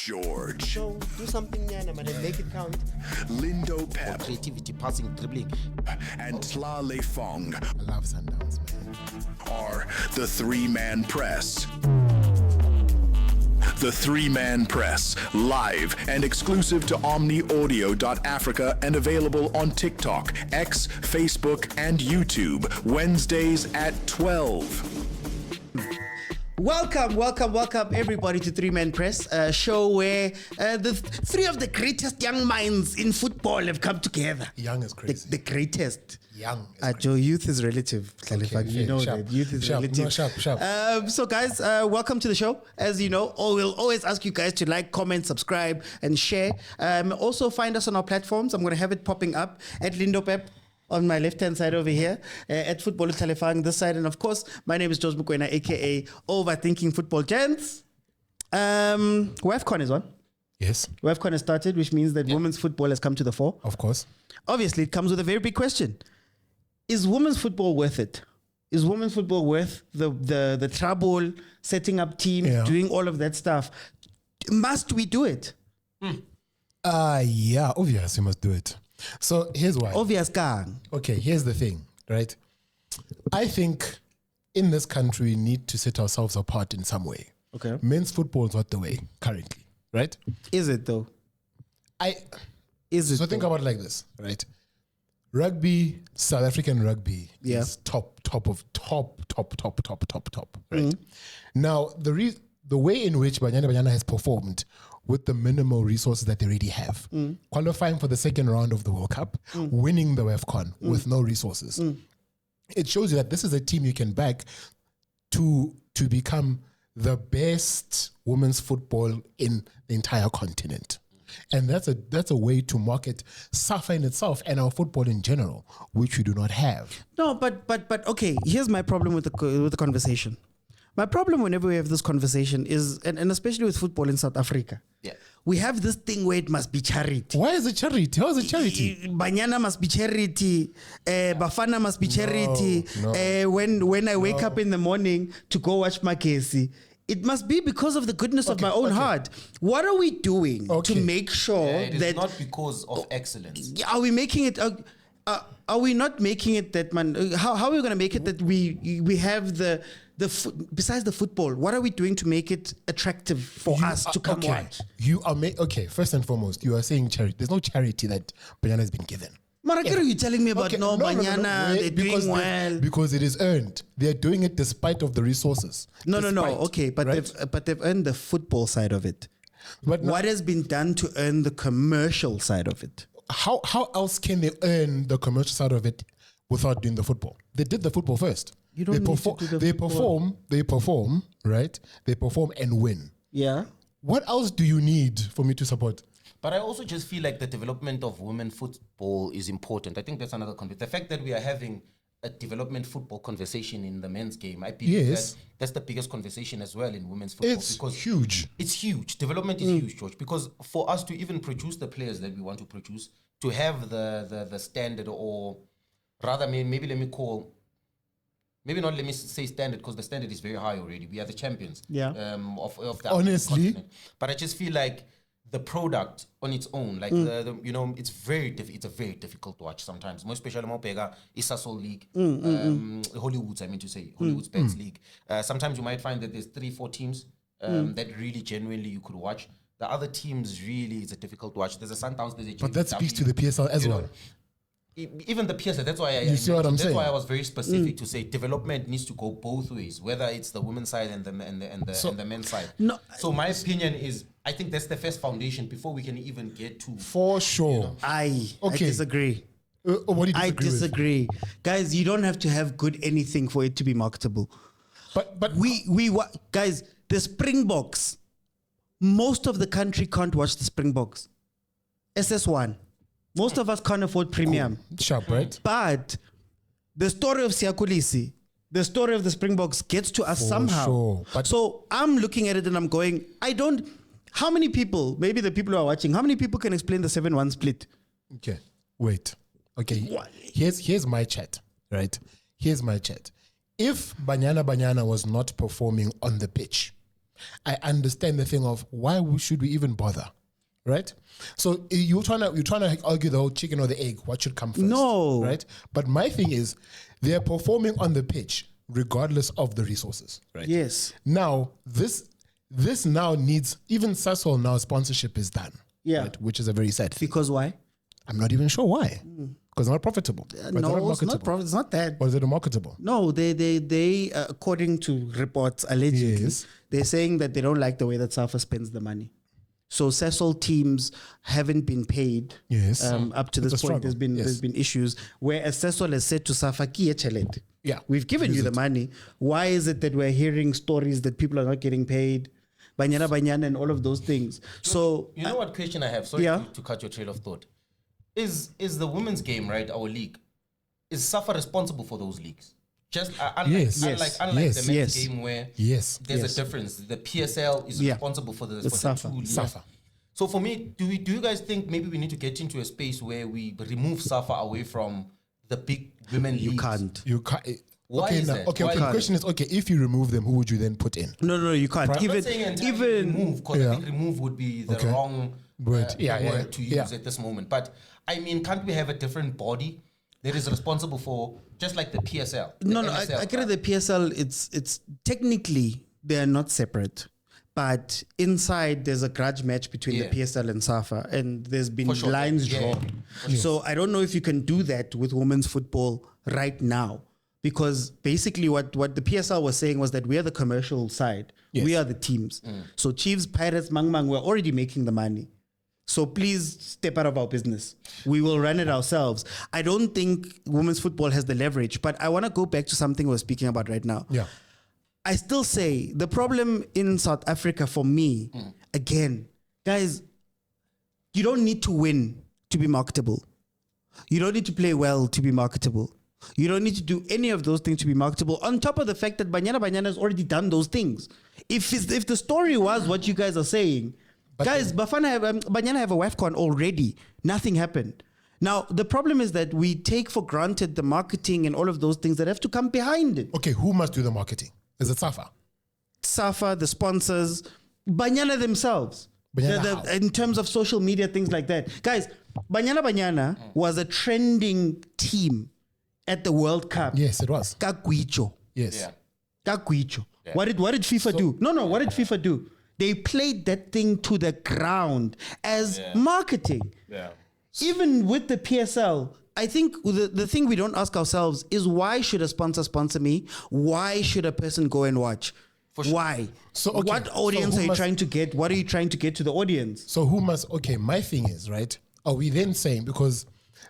George. So do something, Yana, man, and make it count. Lindo Pep. Creativity, passing, dribbling. And Tla Lefong I love Sundowns, man. are the Threeman Press. The Threeman Press, live and exclusive to OmniAudio.Africa and available on TikTok, X, Facebook, and YouTube, Wednesdays at 12. Welcome, everybody to Threeman Press, a show where three of the greatest young minds in football have come together. Young is crazy. The greatest. Young is Joe, youth is relative. You know sharp. that. Youth is Sharp. relative. No, sharp. So, guys, welcome to the show. As you know, we'll always ask you guys to like, comment, subscribe, and share. Also, find us on our platforms. I'm going to have it popping up at Lindo Pep on my left-hand side over here, at Football Talefang this side. And, of course, my name is George Mukwena, a.k.a. Overthinking Football Gents. WAFCON is on. Yes, WAFCON has started, which means that women's football has come to the fore. of course. Obviously, it comes with a very big question. Is women's football worth it? Is women's football worth the trouble, setting up teams, doing all of that stuff? Must we do it? Yeah, obvious, you must do it. So here's why. Obvious gang. Okay, here's the thing, right? I think in this country, we need to set ourselves apart in some way. Okay. Men's football is not the way currently, right? Is it though? So think about it like this, right? Rugby, South African rugby is top, right? Now, the way in which Banyana has performed with the minimal resources that they already have, qualifying for the second round of the World Cup, winning the WAFCON with no resources, it shows you that this is a team you can back to become the best women's football in the entire continent. And that's a way to market SAFA in itself and our football in general, which we do not have. No, but okay. Here's my problem with the conversation. My problem whenever we have this conversation is, and especially with football in South Africa, we have this thing where it must be charity. Why is it charity? How is it charity? Banyana must be charity. Bafana must be charity. No. When I wake up in the morning to go watch my Casey, it must be because of the goodness of my own heart. What are we doing to make sure it is that not because of excellence? Are we making it? Are we not making it that man? How are we going to make it that we have besides the football? What are we doing to make it attractive for us to come watch? You are first and foremost, you are saying charity. There's no charity that Banyana has been given. Marakiro, you telling me about Banyana? They're doing well because it is earned. They're doing it despite of the resources. No. Okay, but they've earned the football side of it. But what has been done to earn the commercial side of it? How else can they earn the commercial side of it without doing the football? They did the football first. You don't need to do the football. They perform, right? They perform and win. Yeah. What else do you need for me to support? But I also just feel like the development of women football is important. I think that's another conversation. The fact that we are having a development football conversation in the men's game, I believe that's the biggest conversation as well in women's football. It's huge. It's huge. Development is huge, George, because for us to even produce the players that we want to produce, to have the standard, or rather, maybe let me say standard, because the standard is very high already. We are the champions of that. Honestly. Continent. But I just feel like the product on its own, like it's a very difficult to watch sometimes. More especially Mopega, Isasol League, Hollywoods, Hollywood's Bets League. Sometimes you might find that there's 3-4 teams that really genuinely you could watch. The other teams really is a difficult to watch. There's a Sundowns, there's a But that speaks to the PSL as well. Even the PSL, that's why you see what I'm saying? That's why I was very specific to say development needs to go both ways, whether it's the women's side and the men's side. No, so my opinion is, I think that's the first foundation before we can even get to. For sure. I disagree. What do you disagree I disagree. Guys, you don't have to have good anything for it to be marketable. But guys, the Springboks, most of the country can't watch the Springboks. SS1. Most of us can't afford premium. Sharp, right? But the story of Siyakulisi, the story of the Springboks gets to us somehow. Sure. But so I'm looking at it and I'm going, how many people, maybe the people who are watching, how many people can explain the 7-1 split? Okay, wait. Okay, here's my chat, right? Here's my chat. If Banyana was not performing on the pitch, I understand the thing of why should we even bother, right? So you're trying to argue the whole chicken or the egg, what should come first? No. Right? But my thing is, they're performing on the pitch regardless of the resources, right? Yes. Now, this now needs, even Sasol now sponsorship is done. Yeah. Right? Which is a very sad thing. Because why? I'm not even sure why. Because it's not profitable. But No, it's not profit. It's not that. Or is it marketable? No, they according to reports, allegedly, Yes. they're saying that they don't like the way that SAFA spends the money. So Sasol teams haven't been paid. Yes. Up to It's this a point, struggle. there's been issues. Whereas Sasol has said to SAFA, "Kie chelet." Yeah. We've given you the money. Why is it that we're hearing stories that people are not getting paid? Banyana banyana and all of those things. So You know what question I have? Sorry Yeah. to cut your trail of thought. Is the women's game, right, our league, is SAFA responsible for those leagues? Just unlike, Yes. unlike, Yes. unlike Yes. the men's Yes. game where Yes. there's Yes. a difference. The PSL is Yeah. responsible for the SAFA. two leagues. SAFA. So for me, do you guys think maybe we need to get into a space where we remove SAFA away from the big women you leagues? can't. You can't. Why okay, is now, that? okay, Why okay. is The question is, okay, if you remove them, who would you then put in? No, you can't. Pri- I'm Even not saying entirely even remove, because Yeah. I think remove would be the Okay. wrong Word. Yeah, yeah, word to use yeah. at this moment. But I mean, can't we have a different body that is responsible for, just like the PSL? The no, NSL, I get it. The PSL, it's technically they are not separate, but inside there's a grudge match between Yeah. the PSL and SAFA, and there's been For sure. lines Yeah. drawn. So I don't know if you can do that with women's football right now, because basically what the PSL was saying was that we are the commercial side, we are the teams. So Chiefs, Pirates, Mang Mang, we're already making the money. So please step out of our business. We will run it ourselves. I don't think women's football has the leverage, but I want to go back to something we're speaking about right now. Yeah. I still say the problem in South Africa for me, again, guys, you don't need to win to be marketable. You don't need to play well to be marketable. You don't need to do any of those things to be marketable. On top of the fact that Banyana has already done those things. If the story was what you guys are saying, guys, Banyana have a WAFCON already. Nothing happened. Now, the problem is that we take for granted the marketing and all of those things that have to come behind it. Okay, who must do the marketing? Is it SAFA? SAFA, the sponsors, Banyana themselves. Banyana how? In terms of social media, things like that. Guys, Banyana was a trending team at the World Cup. Yes, it was. Kakwicho. Yes. Yeah. Kakwicho. What did FIFA do? No, what did FIFA do? They played that thing to the ground as marketing. Yeah. Even with the PSL, I think the thing we don't ask ourselves is, why should a sponsor me? Why should a person go and watch? Why? So, okay, what so audience who are you must- trying to get? What are you trying to get to the audience? So who must? Okay, my thing is, right? Are we then saying, because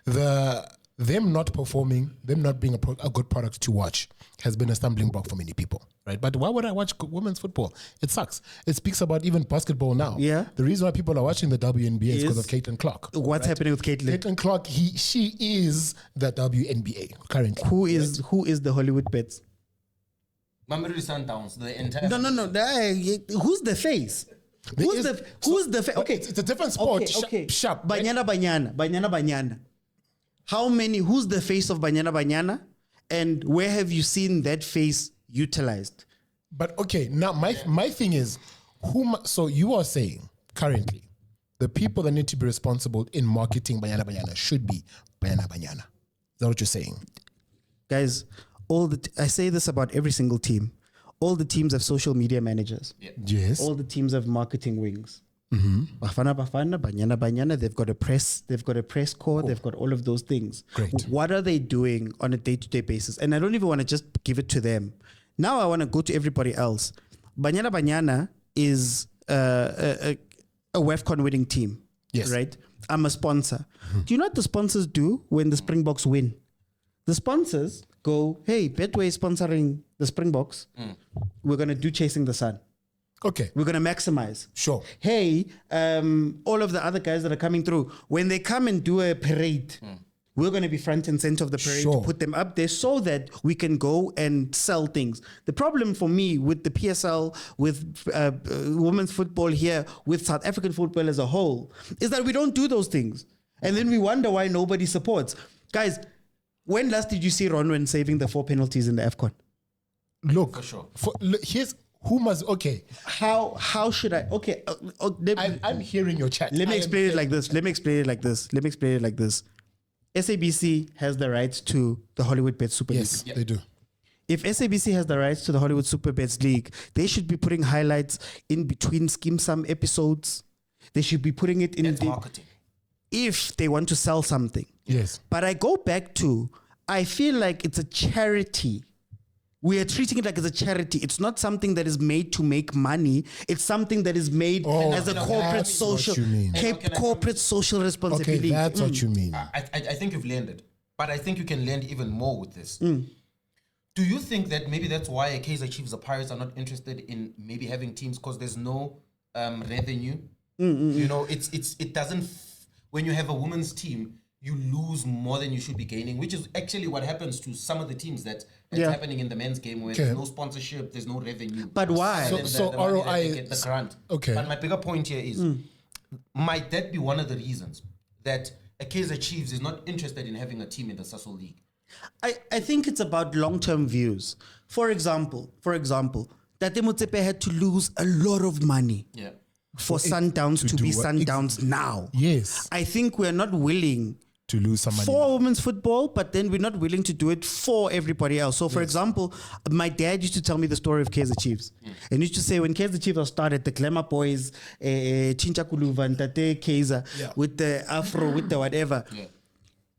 them not performing, them not being a good product to watch has been a stumbling block for many people, right? But why would I watch women's football? It sucks. It speaks about even basketball now. Yeah. The reason why people are watching the WNBA is because Is- of Caitlin Clark. What's happening with Caitlin? Caitlin Clark, she is the WNBA currently. Who is the Hollywood Bets? Mamelodi Sundowns, the entire. No. Who's the face? There Who's is- the face? Okay, It's a different sport. Okay. Sharp. Right? Banyana. How many? Who's the face of Banyana? And where have you seen that face utilized? But okay, now my thing is, so you are saying currently the people that need to be responsible in marketing Banyana should be Banyana. Is that what you're saying? Guys, I say this about every single team. All the teams have social media managers. Yes. All the teams have marketing wings. Bafana, Banyana, they've got a press corps, they've got all of those things. Great. What are they doing on a day-to-day basis? And I don't even want to just give it to them. Now I want to go to everybody else. Banyana is a WAFCON winning team. Yes. Right? I'm a sponsor. Do you know what the sponsors do when the Springboks win? The sponsors go, hey, Betway is sponsoring the Springboks. We're going to do Chasing the Sun. Okay. We're going to maximize. Sure. Hey, all of the other guys that are coming through, when they come and do a parade, we're going to be front and center of the parade to Sure. put them up there so that we can go and sell things. The problem for me with the PSL, with women's football here, with South African football as a whole, is that we don't do those things. And then we wonder why nobody supports. Guys, when last did you see Ronwen saving the 4 penalties in the AFCON? Look, For sure. look, here's Who must? Okay, How should I? Okay, I'm hearing your chat. let me I am explain it hearing- like this. Let me explain it like this. SABC has the rights to the Hollywood Bet Super Yes, League. they do. If SABC has the rights to the Hollywood Super Bets League, they should be putting highlights in between Skim Sum episodes. They should be putting it in That's marketing. if they want to sell something. Yes. But I go back to, I feel like it's a charity. We are treating it like it's a charity. It's not something that is made to make money. It's something that is made as a corporate that's what social, you mean. corporate social responsibility. Okay, that's what you mean. I think you've landed, but I think you can land even more with this. Mm. Do you think that maybe that's why Kaizer Chiefs, the Pirates, are not interested in maybe having teams because there's no revenue? You know, it doesn't. When you have a women's team, you lose more than you should be gaining, which is actually what happens to some of the teams that's happening in the men's game, where there's no sponsorship, there's no revenue. But why? So So money that ROI they get the grant. okay. But my bigger point here is, might that be one of the reasons that a Kaizer Chiefs is not interested in having a team in the Sasol League? I think it's about long-term views. For example, Tate Motsepe had to lose a lot of money Yeah. for Sundowns to do be what? Sundowns now. Yes. I think we're not willing To lose some money. for women's football, but then we're not willing to do it for everybody else. So, for example, my dad used to tell me the story of Kaizer Chiefs. And used to say when Kaizer Chiefs started, the Glamour Boys, Chincha Kuluva and Tate Kaizer, with the Afro, with the whatever,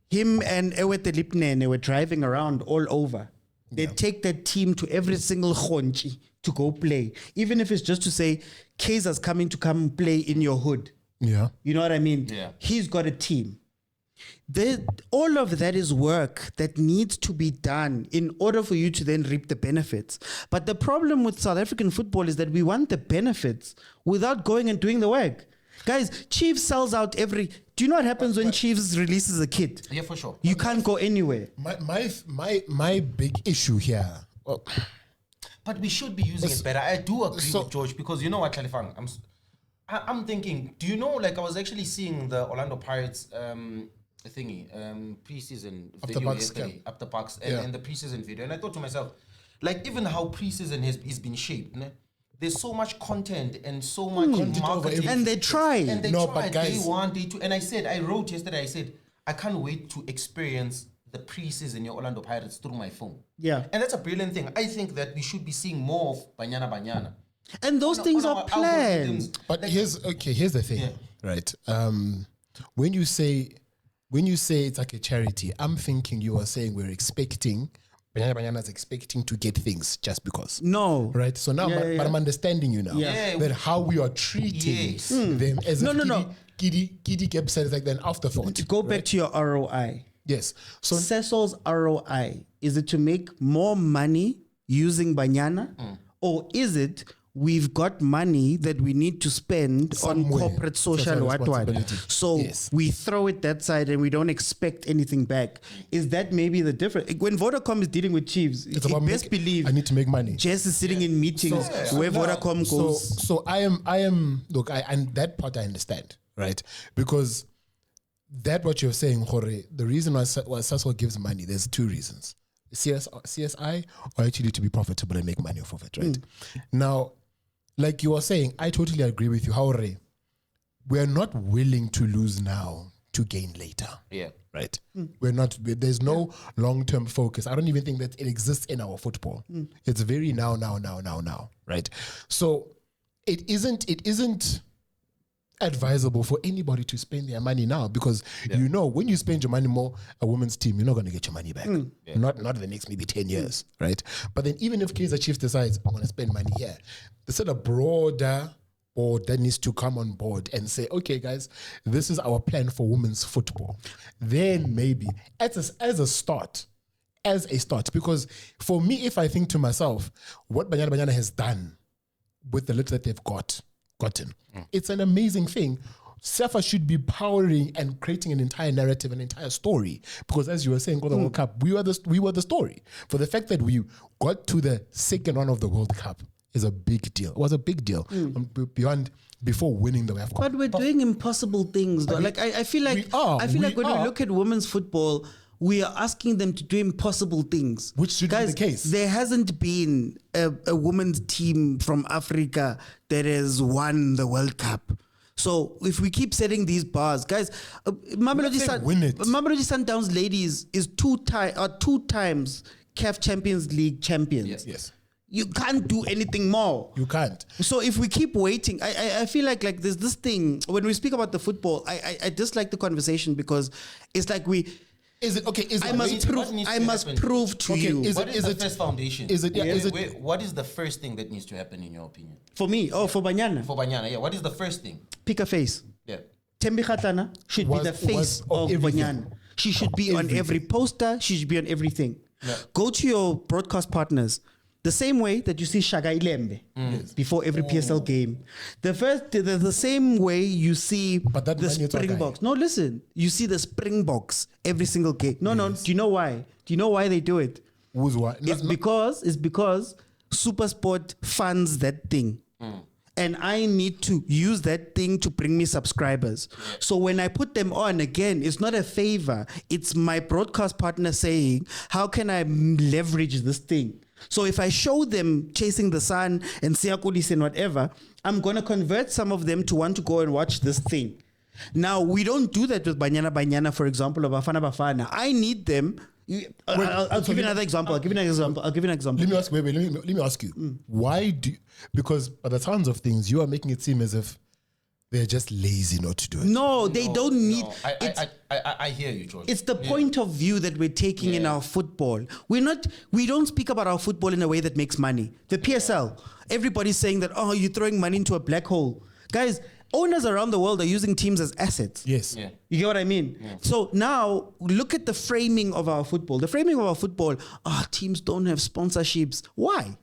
him and Ewete Lipnene were driving around all over. They take that team to every single khonchi to go play. Even if it's just to say, Kaiser's coming to come play in your hood. Yeah. You know what I mean? Yeah. He's got a team. All of that is work that needs to be done in order for you to then reap the benefits. But the problem with South African football is that we want the benefits without going and doing the work. Guys, Chiefs sells out every... Do you know what happens when Chiefs releases a kid? Yeah, for sure. You can't go anywhere. My big issue here. Well, But we should be using it better. I do agree So- with George, because you know what, Khalifang, I'm thinking, do you know, like I was actually seeing the Orlando Pirates preseason video Parks yesterday, camp. up the parks, and the preseason video, and I thought to myself, like, even how preseason is been shaped, ne? There's so much content and so much marketing. And they try. And they No, tried but guys- day one, day two. And I wrote yesterday, I said, I can't wait to experience the preseason your Orlando Pirates through my phone. Yeah. And that's a brilliant thing. I think that we should be seeing more of Banyana Banyana. And those things On are our planned. algorithms. but here's the thing, right? When you say it's like a charity, I'm thinking you are saying we're expecting Banyana's expecting to get things just because. No. Right? So now, but I'm understanding you now. Yeah. That how we are treating them as No. Giddy Gap said, like an afterthought. To go back to your ROI. Yes. So Sesol's ROI, is it to make more money using Banyana? Or is it we've got money that we need to spend on Somewhere. corporate social Social what? responsibility. So Yes. we throw it that side and we don't expect anything back. Is that maybe the difference? When Vodacom is dealing with Chiefs, it's about best believe I need to make money. Jess is sitting in meetings where now- Vodacom goes. So I am look, and that part I understand, right? Because that what you're saying, Jorge, the reason why Sasol gives money, there's two reasons. CSI or actually to be profitable and make money off of it, right? Now, like you were saying, I totally agree with you, Jorge. We're not willing to lose now to gain later. Yeah. Right. We're not, there's no long-term focus. I don't even think that it exists in our football. It's very now. Right. So it isn't advisable for anybody to spend their money now, because you know when you spend your money more, a women's team, you're not going to get your money back. Not the next maybe 10 years, right? But then even if Kaizer Chiefs decides I'm going to spend money here, there's a broader board that needs to come on board and say, okay, guys, this is our plan for women's football. Then maybe as a start, because for me, if I think to myself, what Banyana has done with the little that they've gotten, it's an amazing thing. SAFA should be powering and creating an entire narrative, an entire story. Because as you were saying, for the World Cup, we were the story. For the fact that we got to the second round of the World Cup is a big deal. It was a big deal before winning the WAFCON. But we're doing impossible things, though. Like I feel like we are. when we look at women's football, we are asking them to do impossible things. Which should be Guys, the case. There hasn't been a women's team from Africa that has won the World Cup. So if we keep setting these bars, guys, Mamelodi Sundowns ladies is two times CAF Champions League champions. Yes. You can't do anything more. You can't. So if we keep waiting, I feel like there's this thing when we speak about the football. I dislike the conversation because it's like Is it okay? Is I it must prove to you. What is the first foundation? What is the first thing that needs to happen in your opinion? For me, for Banyana, For Banyana, yeah. What is the first thing? pick a face. Yeah. Tembi Khatana should be the face of everything. Banyana. She should be on every poster. She should be on everything. Yeah. Go to your broadcast partners. The same way that you see Shaga Ilembe before every PSL game. The same way you see that the man you're talking. Springboks. No, listen. You see the Springboks every single game. No. Do you know why? Do you know why they do it? Who's what? It's because SuperSport funds that thing. And I need to use that thing to bring me subscribers. So when I put them on, again, it's not a favor. It's my broadcast partner saying, how can I leverage this thing? So if I show them Chasing the Sun and Siyakulis and whatever, I'm going to convert some of them to want to go and watch this thing. Now, we don't do that with Banyana, for example, or Bafana. I need them. I'll give you another example. I'll give you an example. Let me ask you. Why do? Because by the sounds of things, you are making it seem as if they're just lazy not to do it. No, they don't need. I hear you, George. It's the point of view that we're taking in our football. We don't speak about our football in a way that makes money. The PSL, everybody's saying that, oh, you're throwing money into a black hole. Guys, owners around the world are using teams as assets. Yes. Yeah. You get what I mean? Yeah. So now look at the framing of our football. The framing of our football, teams don't have sponsorships. Why?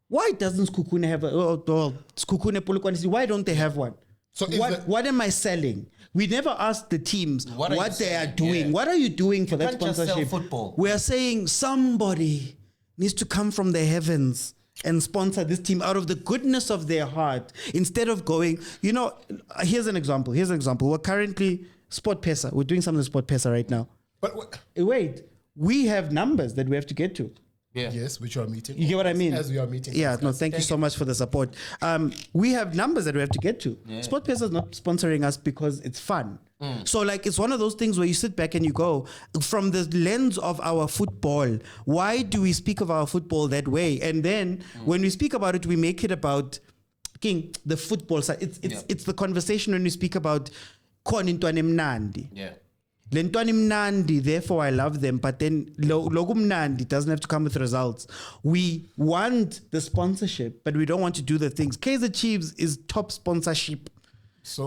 Why doesn't Skukune have Skukune Polokwane? Why don't they have one? So what am I selling? We never ask the teams what they are doing. Yeah. What are you doing for that can't just sponsorship? sell football. We are saying somebody needs to come from the heavens and sponsor this team out of the goodness of their heart instead of going, here's an example. We're currently Sport Pesa. We're doing something with Sport Pesa right now. But wait, we have numbers that we have to get to. Yeah. Yes, which you are meeting. You get what I mean? As we are meeting. Yeah, no, thank you so much for the support. We have numbers that we have to get to. Yeah. Sport Pesa is not sponsoring us because it's fun. So it's one of those things where you sit back and you go, from the lens of our football, why do we speak of our football that way? And then when we speak about it, we make it about the football side. It's the conversation when we speak about Konintwane Mnandi. Yeah. Lentwani mnandi, therefore I love them, but then logo mnandi doesn't have to come with results. We want the sponsorship, but we don't want to do the things. Kaizer Chiefs is top sponsorship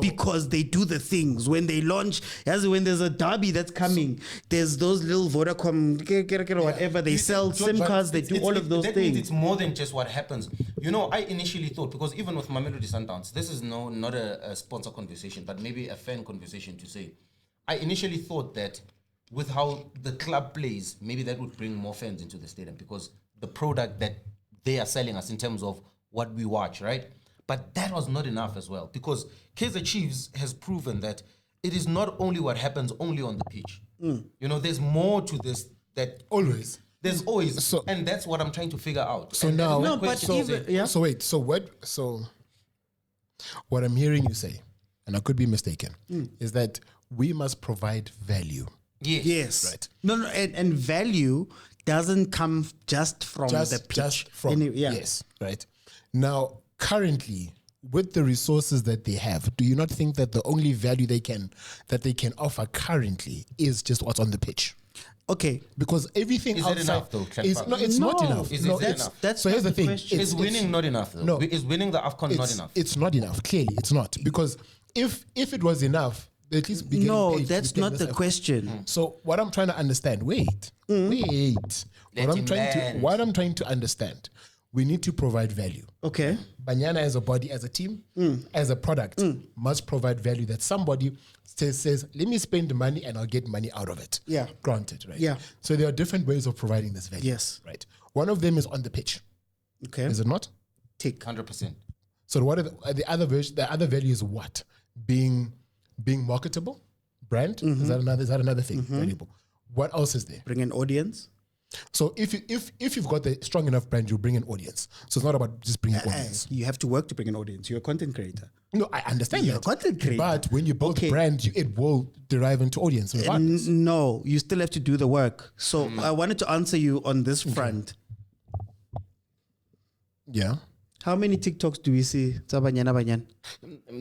because they do the things. When they launch, as when there's a derby that's coming, there's those little Vodacom, whatever, they sell SIM cards, they do all of those that things. Means it's more than just what happens. I initially thought, because even with Mamelodi Sundowns, this is not a sponsor conversation, but maybe a fan conversation to say, I initially thought that with how the club plays, maybe that would bring more fans into the stadium because the product that they are selling us in terms of what we watch, right? But that was not enough as well because Kaizer Chiefs has proven that it is not only what happens only on the pitch. There's more to this that always. There's always, and that's what I'm trying to figure out. So and now, what I'm hearing you say, and I could be mistaken, is that we must provide value. Yes. Right. No, and value doesn't come just from the pitch. Yes, right. Now, currently, with the resources that they have, do you not think that the only value they can offer currently is just what's on the pitch? Okay. Because everything is outside it enough though? It's not enough. Is it enough? That's so here's the thing. Is winning not enough though? No. Is winning the AFCON not enough? It's not enough. Clearly, it's not. Because if it was enough, at least be no, paid that's not the question. So what I'm trying to understand, wait. What I'm trying to understand, we need to provide value. Okay. Banyana as a body, as a team, as a product, must provide value that somebody says, let me spend money and I'll get money out of it. Yeah. Granted, right? Yeah. So there are different ways of providing this value. Yes. Right. One of them is on the pitch. Okay. Is it not? Tick. 100%. So what are the other version? The other value is what? Being marketable, brand. Is that another thing? Valuable. What else is there? Bring an audience. So if you've got the strong enough brand, you bring an audience. So it's not about just bringing audience. You have to work to bring an audience. You're a content creator. No, I understand You're that. a content creator. But when you build brand, it will derive into audience. regardless. No, you still have to do the work. So I wanted to answer you on this front. Yeah. How many TikToks do we see? Banyan.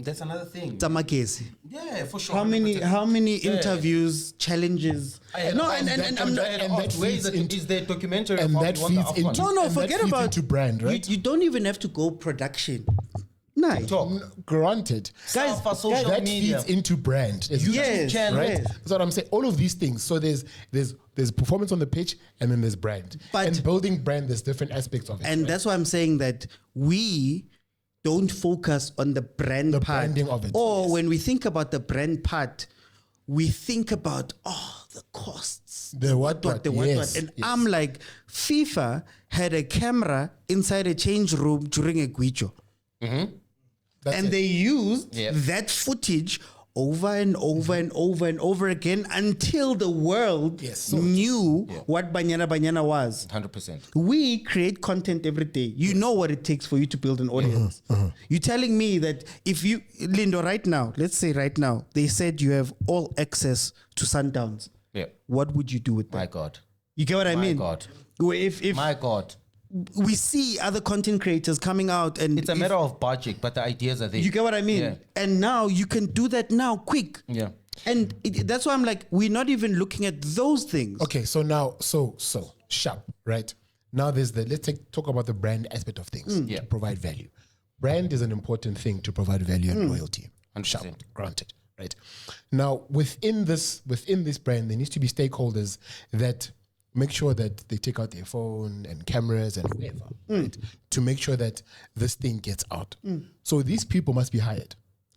That's another thing. Tamagesi. Yeah, for sure. How many 100%. interviews, challenges? No, and I'm not. and that feeds into- is the documentary And of how that we won the feeds Afcon. into No, and that forget feeds about into brand, right? You don't even have to go production. No, Granted, Guys, For social that media. feeds into brand. Yes, channel. Right? yes. That's what I'm saying. All of these things. So there's performance on the pitch, and then there's brand. But- and building brand, there's different aspects of it. And right? that's why I'm saying that we don't focus on the brand part. branding of it, Or yes. when we think about the brand part, we think about the costs. The what, the yes, And yes. I'm like, FIFA had a camera inside a change room during a guicho. That's And it. they used Yep. that footage over and over and over and over again until the world Yes. knew what Banyana was. 100%. We create content every day. You know what it takes for you to build an audience. You're telling me that if you, Lindo, right now, let's say right now, they said you have all access to Sundowns. Yeah. What would you do with that? My God. You get what I My mean? God. If My God. we see other content creators coming out and It's a matter of budget, but the ideas are there. you get what I mean? Yeah. And now you can do that now quick. Yeah. And that's why I'm like, we're not even looking at those things. Okay, so now, so sharp, right? Now let's talk about the brand aspect of things. Yeah. To provide value. Brand is an important thing to provide value and loyalty. 100%. Sharp, granted, right? Now, within this brand, there needs to be stakeholders that make sure that they take out their phone and cameras and whatever, right? To make sure that this thing gets out. So these people must be hired.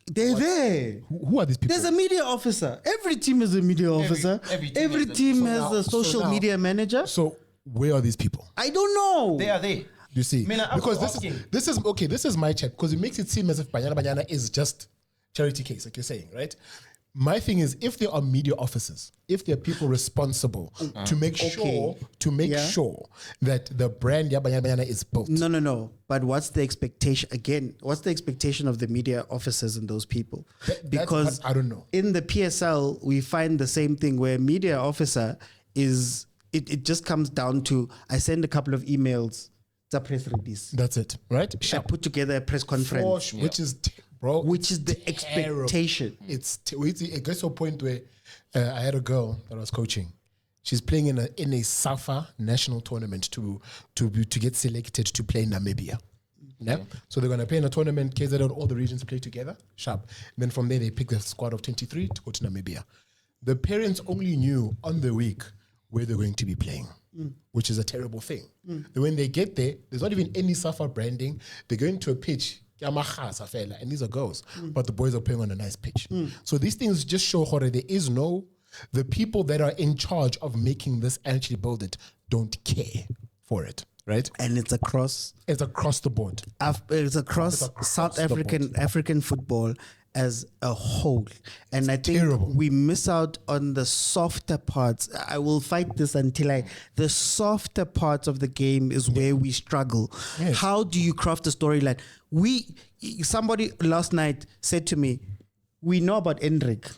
They're there. Who are these people? There's a media officer. Every team has a media officer. every team Every has team a- has a social now- media manager. So where are these people? I don't know. They are there. You see, Mina, I was because asking. this is my chat because it makes it seem as if Banyana is just charity case, like you're saying, right? My thing is, if there are media officers, if there are people responsible to make sure that the brand Banyana is built. No. But what's the expectation? Again, what's the expectation of the media officers and those people? That's Because what I don't know. in the PSL, we find the same thing where media officer is, it just comes down to, I send a couple of emails, it's a press release. That's it, right? I put together a press conference. Which is, bro, Which is the terrible. expectation. It gets to a point where I had a girl that I was coaching. She's playing in a SAFA national tournament to get selected to play in Namibia. Yeah. So they're gonna play in a tournament. KZN, all the regions play together. Sharp. And then from there they pick the squad of 23 to go to Namibia. The parents only knew on the week where they're going to be playing, which is a terrible thing. Then when they get there, there's not even any SAFA branding. They're going to a pitch. And these are girls, but the boys are playing on a nice pitch. So these things just show how there is the people that are in charge of making this and actually build it don't care for it, right? And it's across the board. it's across South the African football as a whole. And I think terrible. we miss out on the softer parts. I will fight this until the softer parts of the game is where we struggle. Yes. How do you craft a storyline? Somebody last night said to me, we know about Endrick,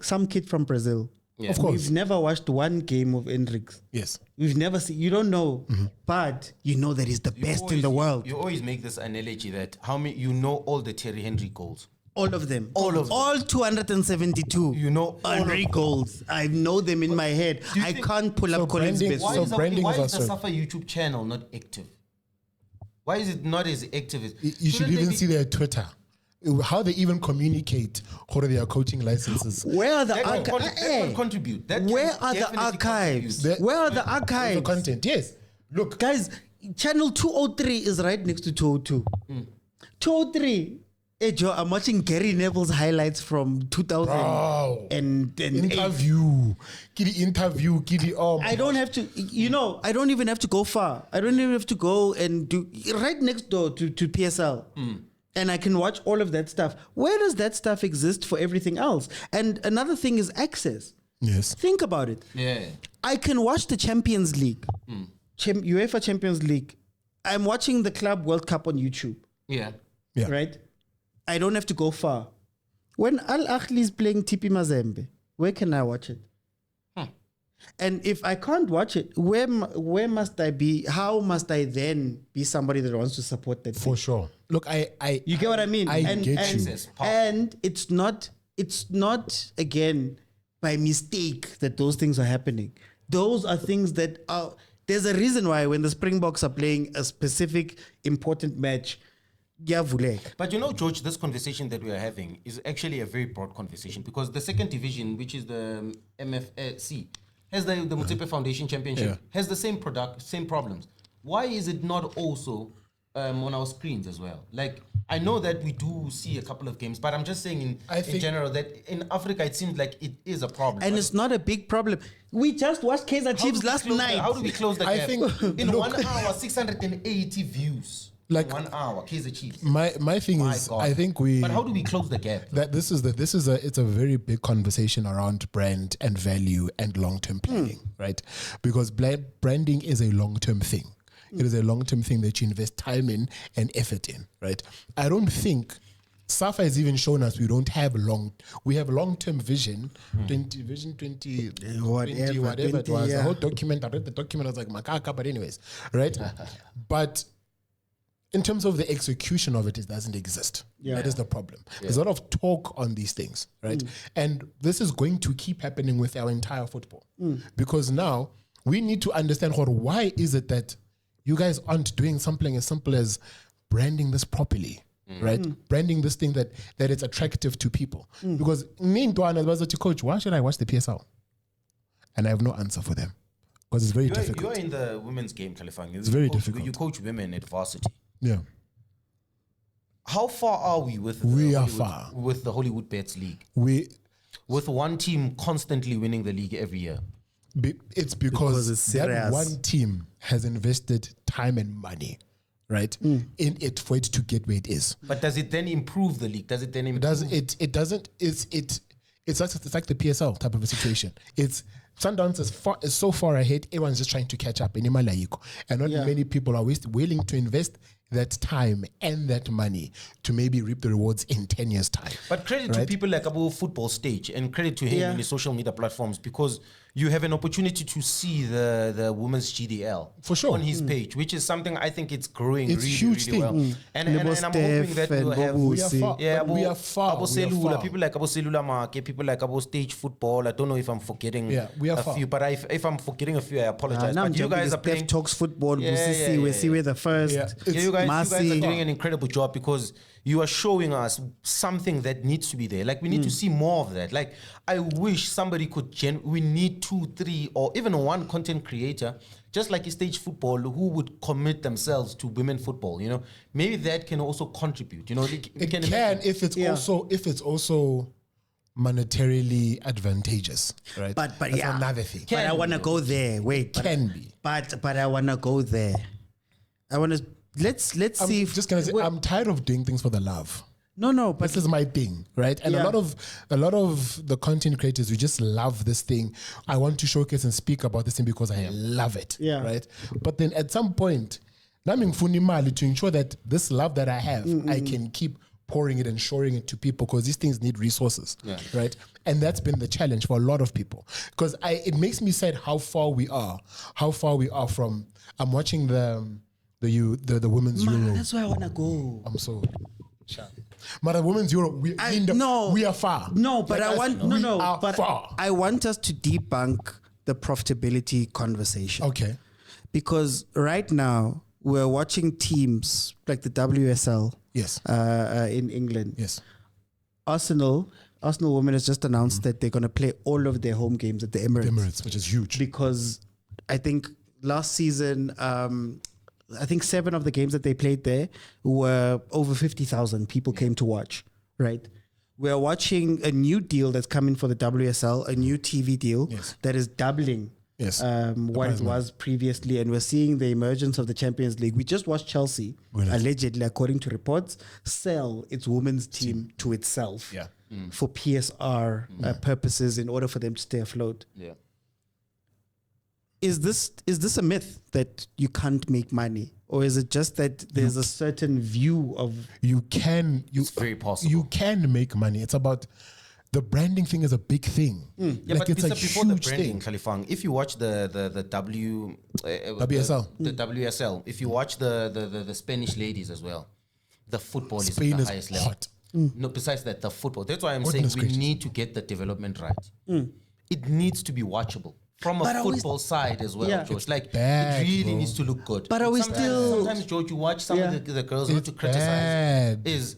some kid from Brazil. Yeah. Of course. We've never watched one game of Endrick. Yes. We've never seen, you don't know, but you know that he's the best in the world. You always make this analogy that all the Thierry Henry goals. All of them. All of them. All 272. You know all of Henry them. goals. I know them in my head. I can't pull so up Collins' branding- best. so branding why is is the also- Safa YouTube channel not active? Why is it not as active as You should Shouldn't they even be- see their Twitter. How they even communicate how their coaching licenses. Where are the That can archives? contribute. That can Where are the definitely archives? contribute. Where are the The archives? content, yes. Look, Guys, channel 203 is right next to 202. 203. Hey Joe, I'm watching Gary Neville's highlights from 2000 Bro. and interview, Giddy. Oh, my I don't have to, I don't even have to go far. I don't even have to go and do right next door to PSL. And I can watch all of that stuff. Where does that stuff exist for everything else? And another thing is access. Yes. Think about it. Yeah. I can watch the Champions League, UEFA Champions League. I'm watching the Club World Cup on YouTube, Yeah. Yeah. right? I don't have to go far. When Al Ahly is playing TP Mazembe, where can I watch it? And if I can't watch it, where must I be? How must I then be somebody that wants to support that? For sure. Look, You get what I mean? I get you. And it's not again by mistake that those things are happening. Those are things that are. There's a reason why when the Springboks are playing a specific important match, But you know, George, this conversation that we are having is actually a very broad conversation because the second division, which is the MFC, has the Motsepe Foundation Championship, has the same problems. Why is it not also on our screens as well? Like, I know that we do see a couple of games, but I'm just saying in general that in Africa, it seems like it is a problem. And it's not a big problem. We just watched Kaizer Chiefs last night. How do we close the gap? I think, in 1 hour, 680 views. Like, in 1 hour, Kaizer Chiefs. My thing is, God. I think we. But how do we close the gap? That it's a very big conversation around brand and value and long-term planning, right? Because branding is a long-term thing. It is a long-term thing that you invest time in and effort in, right? I don't think SAFA has even shown us we have long-term vision, 20 whatever it was. The whole document, I read the document, I was like, makaka, but anyways, right? But in terms of the execution of it, it doesn't exist. Yeah. That is the problem. There's a lot of talk on these things, right? And this is going to keep happening with our entire football. Because now we need to understand why is it that you guys aren't doing something as simple as branding this properly, right? Branding this thing that it's attractive to people. Because me and Duana was like, coach, why should I watch the PSL? And I have no answer for them. Because it's very difficult. You're in the women's game, Kalifang. It's very difficult. You coach women at varsity. Yeah. How far are we with with the Hollywood Bets League? With one team constantly winning the league every year. It's because it's that serious. one team has invested time and money, right, in it for it to get where it is. But does it then improve the league? Does it then improve? It doesn't. It's like the PSL type of a situation. It's Sundowns is so far ahead. Everyone's just trying to catch up. And not many people are willing to invest that time and that money to maybe reap the rewards in 10 years' time. But credit to people like Abu Football Stage and credit to him in the social media platforms because you have an opportunity to see the women's GDL for sure on his page, which is something I think it's growing it's really, huge really thing. well. And I'm hoping that we'll have we are far. People like Abu Selula Marke, people like Abu Stage Football. I don't know if I'm forgetting a few, but if I'm forgetting a few, I apologize. But you guys are playing Talks Football. We see where the first. You guys are doing an incredible job because you are showing us something that needs to be there. Like, we need to see more of that. Like, I wish somebody could, we need 2, 3, or even one content creator, just like Stage Football, who would commit themselves to women football, you know? Maybe that can also contribute, you know? It can if it's also monetarily advantageous, right? But that's another thing. But I want to go there. Wait. But I want to go there. I want to... Let's see. Just gonna say, I'm tired of doing things for the love. No, but this is my thing, right? And a lot of the content creators, we just love this thing. I want to showcase and speak about this thing because I love it, right? But then at some point, to ensure that this love that I have, I can keep pouring it and showing it to people because these things need resources, right? And that's been the challenge for a lot of people because it makes me sad how far we are from. I'm watching the women's Euro. That's where I want to go. I'm so shy. But the women's Euro, we are far. No, but far. I want us to debunk the profitability conversation. Okay. Because right now we're watching teams like the WSL. Yes. In England. Yes. Arsenal women has just announced that they're going to play all of their home games at the Emirates. Which is huge. Because I think last season, I think 7 of the games that they played there were over 50,000 people came to watch, right? We're watching a new deal that's coming for the WSL, a new TV deal that is doubling what it was previously. And we're seeing the emergence of the Champions League. We just watched Chelsea, allegedly, according to reports, sell its women's team to itself. Yeah. for PSR purposes in order for them to stay afloat. Yeah. Is this a myth that you can't make money, or is it just that there's a certain view of It's very possible. You can make money. It's about the branding thing is a big thing. Yeah, like but it's a before the huge branding, thing. Khalifang, if you watch the WSL. the WSL, if you watch the Spanish ladies as well, the football Spain is at is the highest level. hot. No, besides that, the football. That's why I'm Goodness saying we gracious. need to get the development right. It needs to be watchable from But a are we football side as well, Yeah. George. Like bad, it really bro. needs to look good. But are we sometimes, George, you watch some of the girls not to criticize bad. is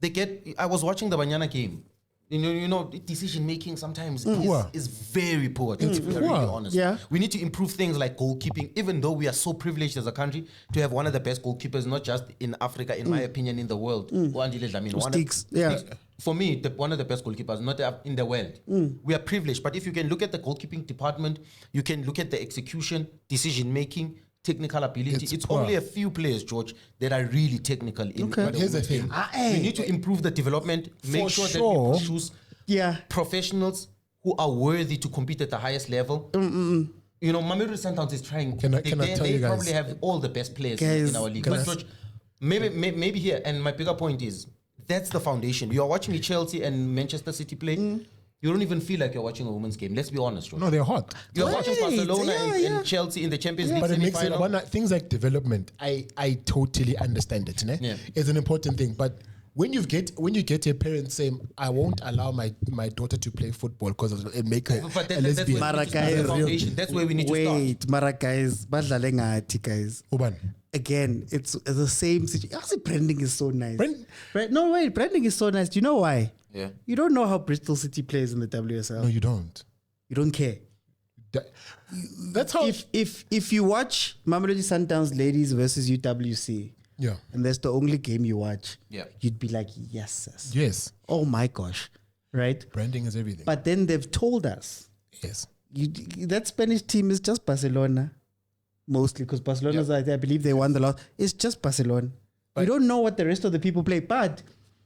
they get. I was watching the Banyana game. You know, decision making sometimes Poor. is very poor. To be really poor. honest, Yeah. we need to improve things like goalkeeping. Even though we are so privileged as a country to have one of the best goalkeepers, not just in Africa, in my opinion, in the world. Andile Dlamini, one of- Sticks, yeah. Sticks, for me, one of the best goalkeepers, not in the world. We are privileged, but if you can look at the goalkeeping department, you can look at the execution, decision making, technical ability. It's poor. only a few players, George, that are really technical. But here's the thing. We need to improve the development, make For sure that sure. we choose professionals who are worthy to compete at the highest level. You know, Mamelodi Sundowns is trying. Can I tell they you guys- probably have all the best players Guys, in our league. can But I- George, maybe here, and my bigger point is that's the foundation. You are watching the Chelsea and Manchester City play. You don't even feel like you're watching a women's game. Let's be honest, George. No, they're hot. You're watching Right, Barcelona yeah, and Chelsea in the Champions League But it makes it semi-final. things like development. I totally understand it. Ne? Yeah. It's an important thing. But when you get your parents saying, "I won't allow my daughter to play football because it'll make her But a that's lesbian," where we need to start Mara, the guys, foundation. That's where we need to start. Wait, Mara guys, badlale ngathi, guys. Uban. Again, it's the same situation. Actually, branding is so nice. Brand- No, wait, branding is so nice. Do you know why? Yeah. You don't know how Bristol City plays in the WSL. No, you don't. You don't care. That's how. If you watch Mamelodi Sundowns ladies versus UWC, Yeah. and that's the only game you watch, Yeah. you'd be like, yes, sis. Yes. Oh my gosh, right? Branding is everything. But then they've told us yes. that Spanish team is just Barcelona, mostly because Barcelona's, I believe they won the last. It's just Barcelona. We don't know what the rest of the people play, but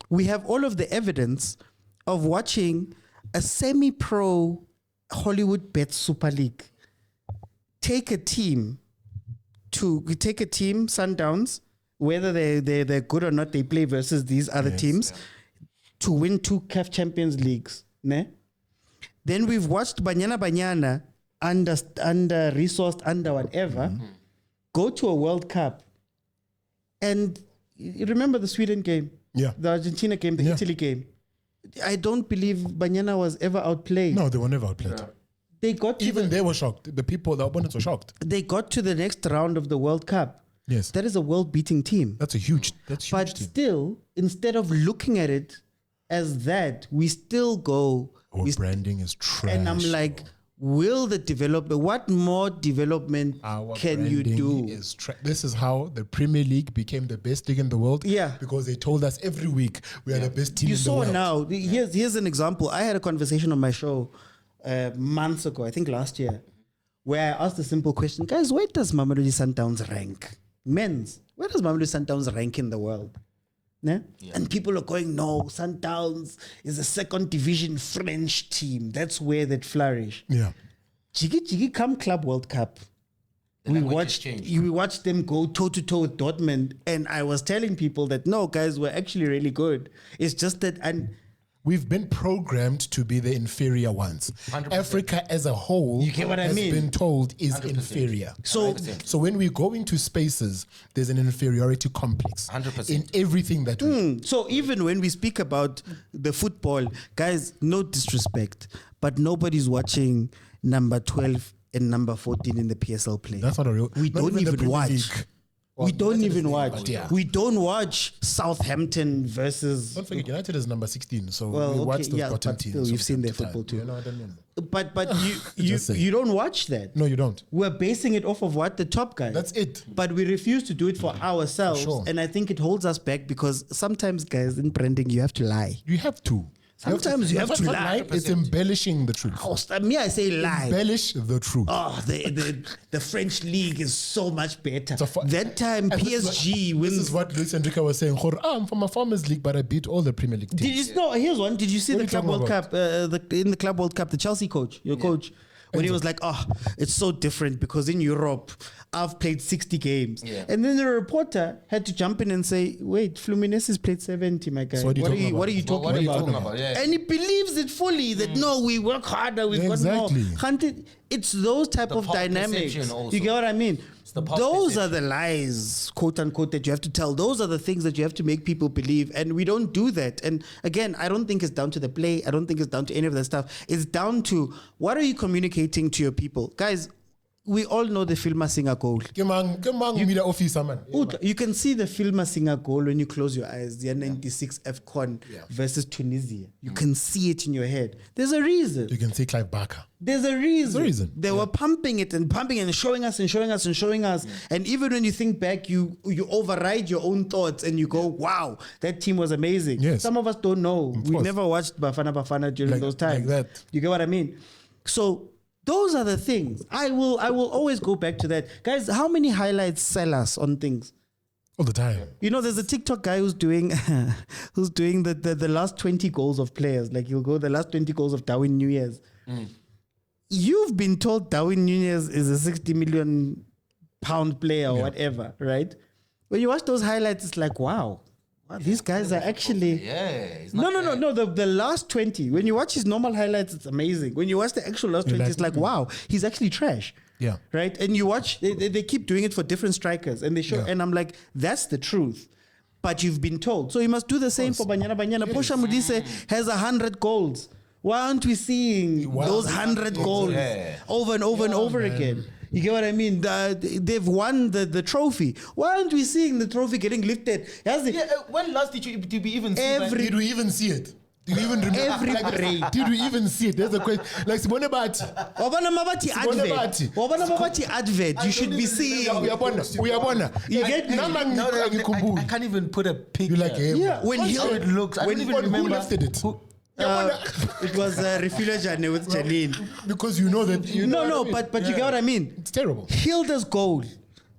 we have all of the evidence of watching a semi-pro Hollywood Bet Super League take a team, Sundowns, whether they're good or not, they play versus these other teams to win 2 CAF Champions Leagues. Ne? Then we've watched Banyana under resourced, under whatever, go to a World Cup. And you remember the Sweden game, Yeah. the Argentina game, the Italy game. I don't believe Banyana was ever outplayed. No, they were never outplayed. They got to Even they were shocked. The opponents were shocked. they got to the next round of the World Cup. Yes. That is a world-beating team. That's huge But team. still, instead of looking at it as that, we still go. Our branding is trash. And I'm like, will the development? What more development Our can you branding do? is this is how the Premier League became the best league in the world. Yeah. Because they told us every week we are the best team You in the saw world. now. Here's an example. I had a conversation on my show months ago, I think last year, where I asked a simple question, guys, where does Mamelodi Sundowns rank? Men's. Where does Mamelodi Sundowns rank in the world? Ne? And people are going, no, Sundowns is a second division French team. That's where they flourish. Yeah. Jiggy come Club World Cup. We language has changed. watched them go toe to toe with Dortmund, and I was telling people that no, guys, we're actually really good. It's just that, and We've been programmed to be the inferior ones. 100%. Africa as a whole You get what I has mean? been told is 100%. inferior. So- 100%. So when we go into spaces, there's an inferiority complex 100%. in everything that we do. So even when we speak about the football, guys, no disrespect, but nobody's watching number 12 and number 14 in the PSL play. That's not a real. We not don't the even Premier watch. League. We Well, don't United even is there, watch. but yeah. We don't watch Southampton versus. Don't forget, United is number 16, so Well, we okay, watch those yeah, bottom but teams. still, from you've seen time their to time. football too. You know what I mean? But you Just saying. you don't watch that. No, you don't. We're basing it off of what the top guys. That's it. But we refuse to do it for ourselves, sure. and I think it holds us back because sometimes, guys, in branding, you have to lie. You have to. Sometimes you have to not lie. It's embellishing the truth. Me, I say lie. Embellish the truth. Oh, the French league is so much better. So That time and PSG this wins. is what Luis Enrique was saying. I'm from a farmers league, but I beat all the Premier League teams. Did you know? Here's one. Did you see What are the you Club talking World about? Cup? In the Club World Cup, the Chelsea coach, your coach, when he was like, "Oh, it's so different because in Europe, I've played 60 games," and then the reporter had to jump in and say, "Wait, Fluminense has played 70, my guy. So what are you What talking are you about?" talking about? Yeah. And he believes it fully that no, we work harder, we've got Exactly. more. Hunted, it's those type The of pop dynamics. perception also. You get what I mean? the pop Those are perception. the lies, quote unquote, that you have to tell. Those are the things that you have to make people believe. And we don't do that. And again, I don't think it's down to the play. I don't think it's down to any of that stuff. It's down to what are you communicating to your people? Guys, we all know the Filma Singer goal. Media officer, man. You can see the Filma Singer goal when you close your eyes. The 96 AFCON versus Tunisia. You can see it in your head. There's a reason. You can see Clive Barker. There's a reason. There's a reason. They were pumping it and showing us and showing us and showing us. And even when you think back, you override your own thoughts and you go, wow, that team was amazing. Yes. Some of us don't know. We course. never watched Bafana during Like- those times. like that. You get what I mean? So those are the things. I will always go back to that. Guys, how many highlights sell us on things? All the time. You know, there's a TikTok guy who's doing the last 20 goals of players. Like he'll go the last 20 goals of Darwin Núñez. You've been told Darwin Núñez is a 60 million pound player or whatever, right? When you watch those highlights, it's like, wow, these guys are actually. It's No. not bad. The last 20. When you watch his normal highlights, it's amazing. When you watch the actual last 20, like, it's like, wow, he's actually trash. Yeah. Right. And you watch, they keep doing it for different strikers, and they show, and I'm like, that's the truth. But you've been told, so you must do the same for Banyana. Posha Modise has 100 goals. Why aren't we seeing those 100 goals over and over and over again? You get what I mean? They've won the trophy. Why aren't we seeing the trophy getting lifted? When last did we even see that? Did we even see it? Did we even remember? Every break. Did we even see it? There's a question. Like Simone Bati. Wabana advert. You should be seeing. Uyabona. You get me? I can't even put a picture. You like him? Yeah, when he How it looks. I don't even Who remember. lifted it? it was Refugee Journey with Janine. Because you know that. You know No, what I mean? but you get what I mean. It's terrible. Hilda's goal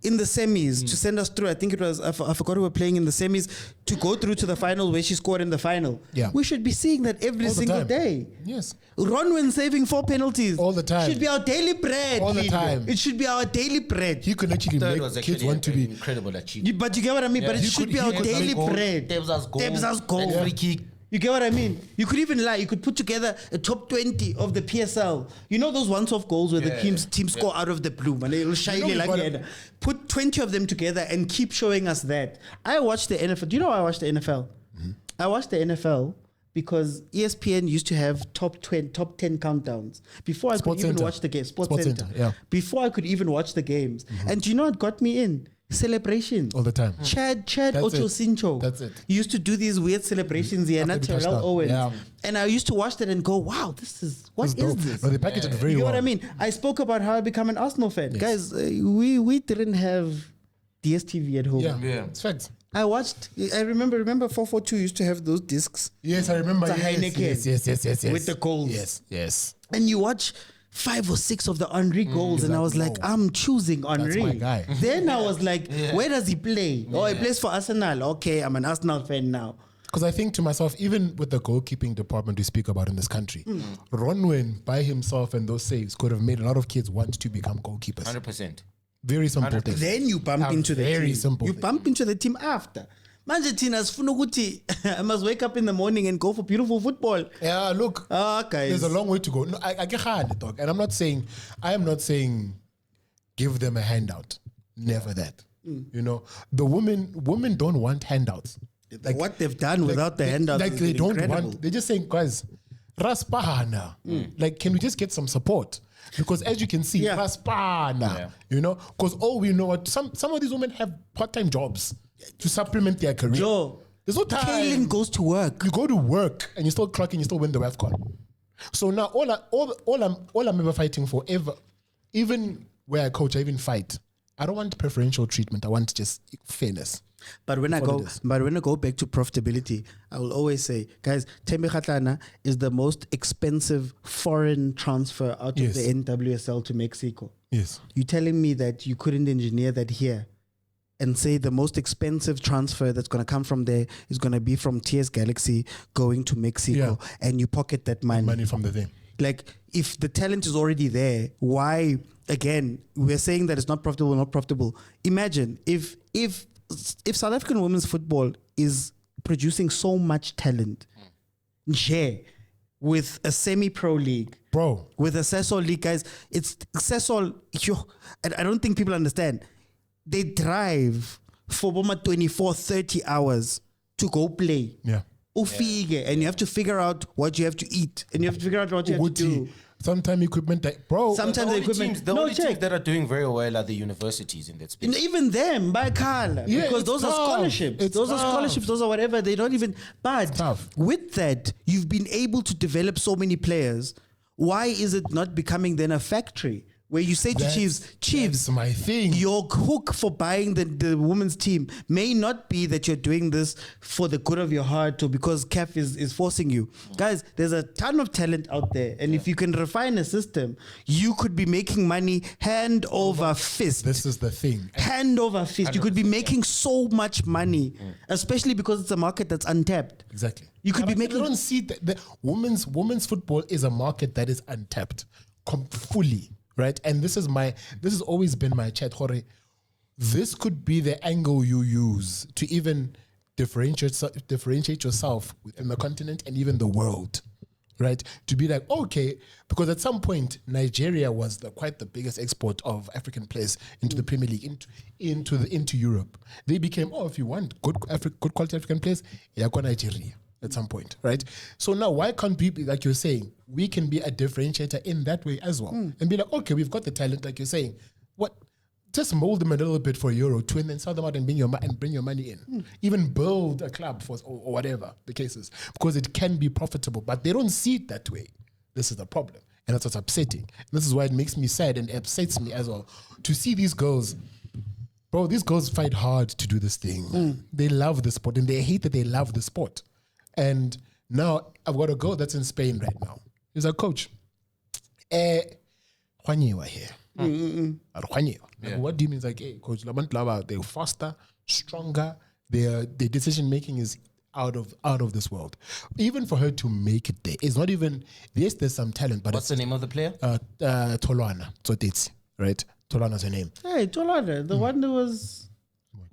in the semis to send us through. I think it was, I forgot who were playing in the semis, to go through to the final where she scored in the final. Yeah. We should be seeing that every All the single time. day. Yes. Ronwen saving 4 penalties. All the time. Should be our daily bread. All the Lindo. time. It should be our daily bread. He could actually Third make was kids actually want to be. incredible achievement. But you get what I mean? But it He should could- be our he could daily goal, bread. Tebza's goal. Tebza's goal. That free kick. You get what I mean? You could even lie. You could put together a top 20 of the PSL. You know those once-off goals where the team score out of the blue, man. It'll shine You know, like we that. Put 20 of them together and keep showing us that. I watched the NFL. Do you know why I watched the NFL? I watched the NFL because ESPN used to have top 10 countdowns before I Sports could even Center. watch the game. Sports Sports Center. Center, yeah. Before I could even watch the games. And do you know what got me in? Celebrations. All the time. Chad That's Ocho it. Cinco. That's it. He used to do these weird celebrations here, After not the Terrell touchdown. Owens. Yeah. And I used to watch that and go, wow, what is dope. this? No, they packaged it very You know well. what I mean? I spoke about how I become an Arsenal fan. Guys, we didn't have DSTV at home. Yeah. It's facts. I watched, I remember 442 used to have those discs. Yes, I remember. It's a Heineken. Yes. With the goals. Yes. And you watch 5 or 6 of the Henry goals, and I was like, I'm choosing Henry. my guy. Then I was like, where does he play? Oh, he plays for Arsenal. Okay, I'm an Arsenal fan now. Because I think to myself, even with the goalkeeping department we speak about in this country, Ronwen by himself and those saves could have made a lot of kids want to become goalkeepers. 100%. Very simple thing. Then you bump A into the very team. simple You thing. bump into the team after. Manje thina sifuna ukuthi I must wake up in the morning and go for beautiful football. Yeah, look, Guys. there's a long way to go. No, I get hard, dog. And I am not saying give them a handout. Never that. You know, the women don't want handouts. What they've done without the handouts Like is they don't incredible. want, they're just saying, guys, Raspahana. Like, can we just get some support? Because as you can see, Yeah. Raspahana, you know, because all we know, some of these women have part-time jobs to supplement their career. Joe, There's no time. Kaylin goes to work. You go to work and you still clocking, you still win the WAFCON. So now all I'm ever fighting for, even where I coach, I even fight. I don't want preferential treatment. I want just fairness. But when I That's what go, it is. but when I go back to profitability, I will always say, guys, Thembi Kgatlana is the most expensive foreign transfer out Yes. of the NWSL to Mexico. Yes. You telling me that you couldn't engineer that here and say the most expensive transfer that's going to come from there is going to be from TS Galaxy going to Mexico, and you pocket that money. Money from the thing. Like, if the talent is already there, why, again, we're saying that it's not profitable. Imagine if South African women's football is producing so much talent, with a semi-pro league, Bro. with a Sesol league, guys, it's Sesol. I don't think people understand. They drive for 24, 30 hours to go play. Yeah. Ufike, and you have to figure out what you have to eat, and you have to figure out what you have to do. Sometimes equipment that, bro. Sometimes the equipment. The only check. teams that are doing very well are the universities in that space. Even them, by Carla, Yeah, because it's those are tough. scholarships. It's Those are tough. scholarships. Those are whatever. They don't even. But tough. with that, you've been able to develop so many players. Why is it not becoming then a factory where you say to Chiefs, That's my thing. your hook for buying the women's team may not be that you're doing this for the good of your heart or because CAF is forcing you. Guys, there's a ton of talent out there. And if you can refine a system, you could be making money hand over fist. This is the thing. Hand over fist. You could be making so much money, especially because it's a market that's untapped. Exactly. You could be making. I don't see that the women's football is a market that is untapped fully, right? And this has always been my chat. Jorge, this could be the angle you use to even differentiate yourself within the continent and even the world, right? To be like, okay, because at some point Nigeria was quite the biggest export of African players into the Premier League, into Europe. They became, if you want good quality African players, yeah, go Nigeria at some point, right? So now why can't we be, like you're saying, we can be a differentiator in that way as well, and be like, okay, we've got the talent, like you're saying, what? Just mold them a little bit for €1 or €2 and then sell them out and bring your money in. Even build a club or whatever the case is, because it can be profitable, but they don't see it that way. This is the problem, and that's what's upsetting. And this is why it makes me sad and upsets me as well to see these girls. Bro, these girls fight hard to do this thing. They love the sport and they hate that they love the sport. And now I've got a girl that's in Spain right now. He's a coach. Juaniwa here. Like, what do you mean? It's like, hey, coach, they're faster, stronger. Their decision making is out of this world. Even for her to make it there, it's not even. Yes, there's some talent, but what's the name of the player? Tolwana. So it's right. Tolwana's her name. Hey, Tolada, the one that was.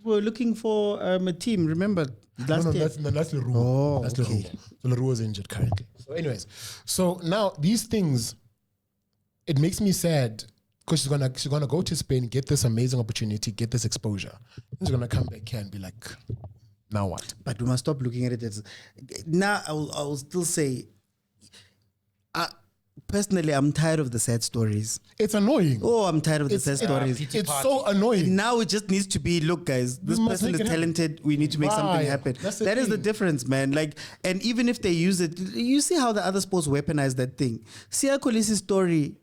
We were looking for a team. Remember last year? That's Leroux. Oh, That's okay. Leroux. So Leroux is injured currently. So, anyways, so now these things, it makes me sad because she's gonna go to Spain, get this amazing opportunity, get this exposure. And she's gonna come back here and be like, now what? But we must stop looking at it as. Now I will still say. Personally, I'm tired of the sad stories. It's annoying. Oh, I'm tired of the sad stories. It's so annoying. Now it just needs to be, look, guys, this must person make is it happen. talented. We need to make something Right. happen. That's the That is the thing. difference, man. Like, and even if they use it, you see how the other sports weaponize that thing. Sia Kolisi's story,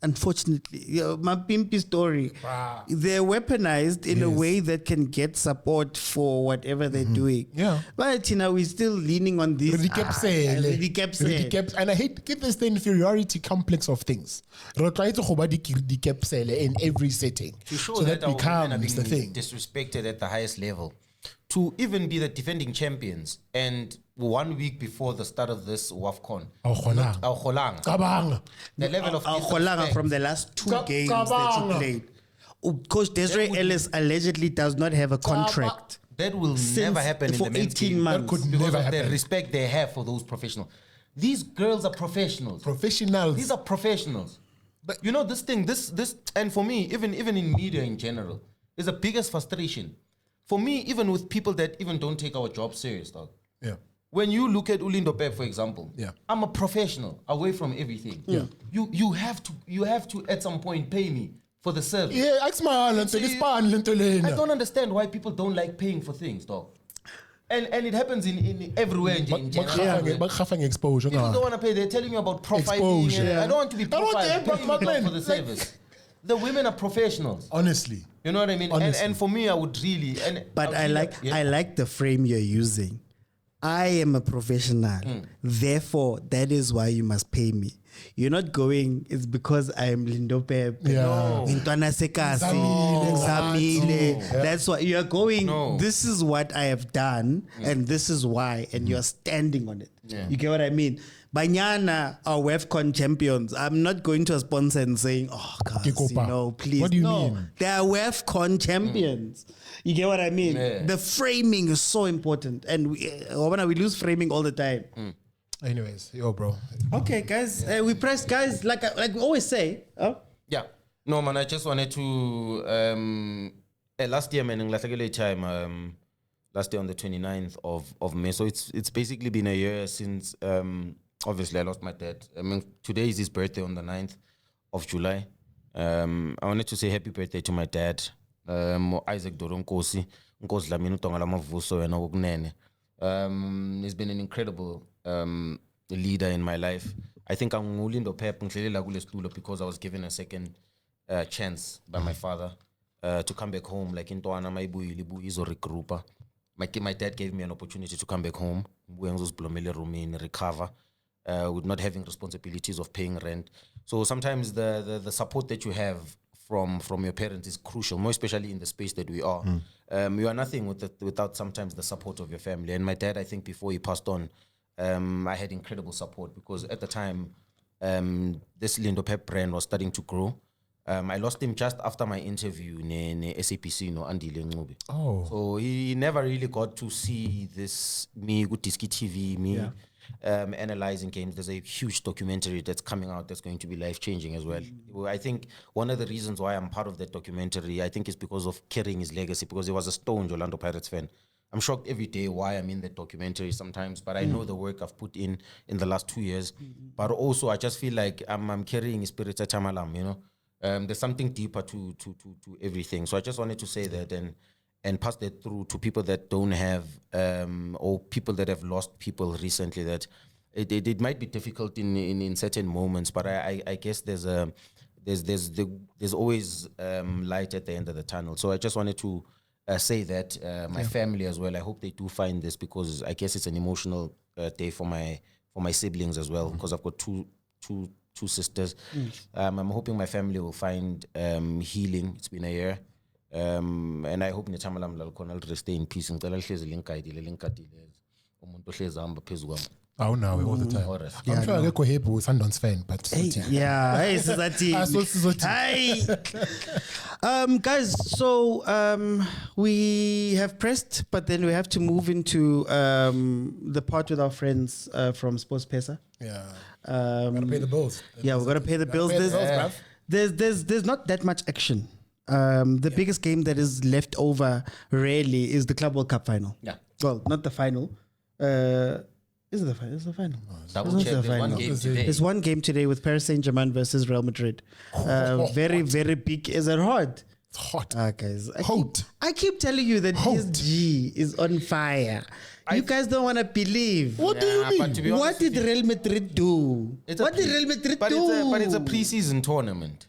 unfortunately, my Pimpy story, Wow. they're weaponized in a Yes. way that can get support for whatever they're doing. Yeah. But, we're still leaning on these. Rudy Rudy Kepsele. and I hate give this the inferiority complex of things. Try to in every setting, To show so that our women are becomes the being thing. disrespected at the highest level. To even be the defending champions, and 1 week before the start of this WAFCON, Awukholanga. Awukholanga, Kabang. the level of Kholanga disrespect. from the last two games that Kabang. you played. Coach Desiree Ellis allegedly does not have a contract. That will Since- never happen in for the men's 18 game. months. That could because never of the happen. respect they have for those professionals. These girls are professionals. Professionals. These are professionals. But this thing, this, and for me, even in media in general, is the biggest frustration. For me, even with people that even don't take our job serious, dog. Yeah. When you look at Ulindo Pep, for example, Yeah. I'm a professional away from everything. Yeah. You have to at some point pay me for the service. Yeah, I don't understand why people don't like paying for things, dog. And it happens in everywhere in general. Exposure. People don't want to pay. They're telling you about profiling. Exposure. I don't want to be I want profiled. to Pay me, dog, for the like- service. the women are professionals. Honestly. You know what I mean? And for me, I would really. But I like the frame you're using. I am a professional. Therefore, that is why you must pay me. You're not going, it's because I am Lindo Pep. Yeah. Intwana Sekasi. Zamile. Zamile. That's why you're going, this is what I have done, and this is why, and you're standing on it. Yeah. You get what I mean? Banyana are WEFCON champions. I'm not going to a sponsor and saying, oh, guys, please. What do you mean? They are WEFCON champions. You get what I mean? Yeah. The framing is so important. And we lose framing all the time. Anyways, yo, bro. Okay, guys. We press, guys, like we always say. Yeah. No, man, I just wanted to... last year, man, last year on the 29th of May. So it's basically been a year since... obviously, I lost my dad. I mean, today is his birthday on the 9th of July. I wanted to say happy birthday to my dad, Isaac Doronkosi. He's been an incredible leader in my life. I think I'm because I was given a second chance by my father to come back home. Like in Toana, my dad gave me an opportunity to come back home, recover. With not having responsibilities of paying rent. So sometimes the support that you have from your parents is crucial, more especially in the space that we are. You are nothing without sometimes the support of your family. And my dad, I think before he passed on, I had incredible support because at the time, this Lindo Pep brand was starting to grow. I lost him just after my interview in SAPC, Andy Lengobi. Oh. So he never really got to see me, Gutiski TV, analyzing games. There's a huge documentary that's coming out that's going to be life-changing as well. I think one of the reasons why I'm part of that documentary, I think is because of carrying his legacy, because he was a staunch Orlando Pirates fan. I'm shocked every day why I'm in that documentary sometimes, but I know the work I've put in the last 2 years. But also, I just feel like I'm carrying his spirit at Chamalam, you know. There's something deeper to everything. So I just wanted to say that and pass that through to people that don't have, or people that have lost people recently, that it might be difficult in certain moments, but I guess there's always light at the end of the tunnel. So I just wanted to say that my family as well, I hope they do find this, because I guess it's an emotional day for my siblings as well, because I've got two sisters. I'm hoping my family will find healing. It's been a year. And I hope Netamalam Lalkonal stay in peace. Oh no, all the time. I'm sure I go here with Sundance fan, but hey, guys, so we have pressed, but then we have to move into the part with our friends from Sports Pesa. Yeah, gotta pay the bills. Yeah, we're gonna pay the bills. There's not that much action. The biggest game that is left over really is the Club World Cup final. Yeah. Well, not the final. Is it the final? It's the final. Double check. There's one game today. There's one game today with Paris Saint-Germain versus Real Madrid. Very, very big. Is it hot? It's hot. Guys. I keep telling you that PSG is on fire. You guys don't want to believe. What do you mean? What did Real Madrid do? What did Real Madrid do? But it's a pre-season tournament,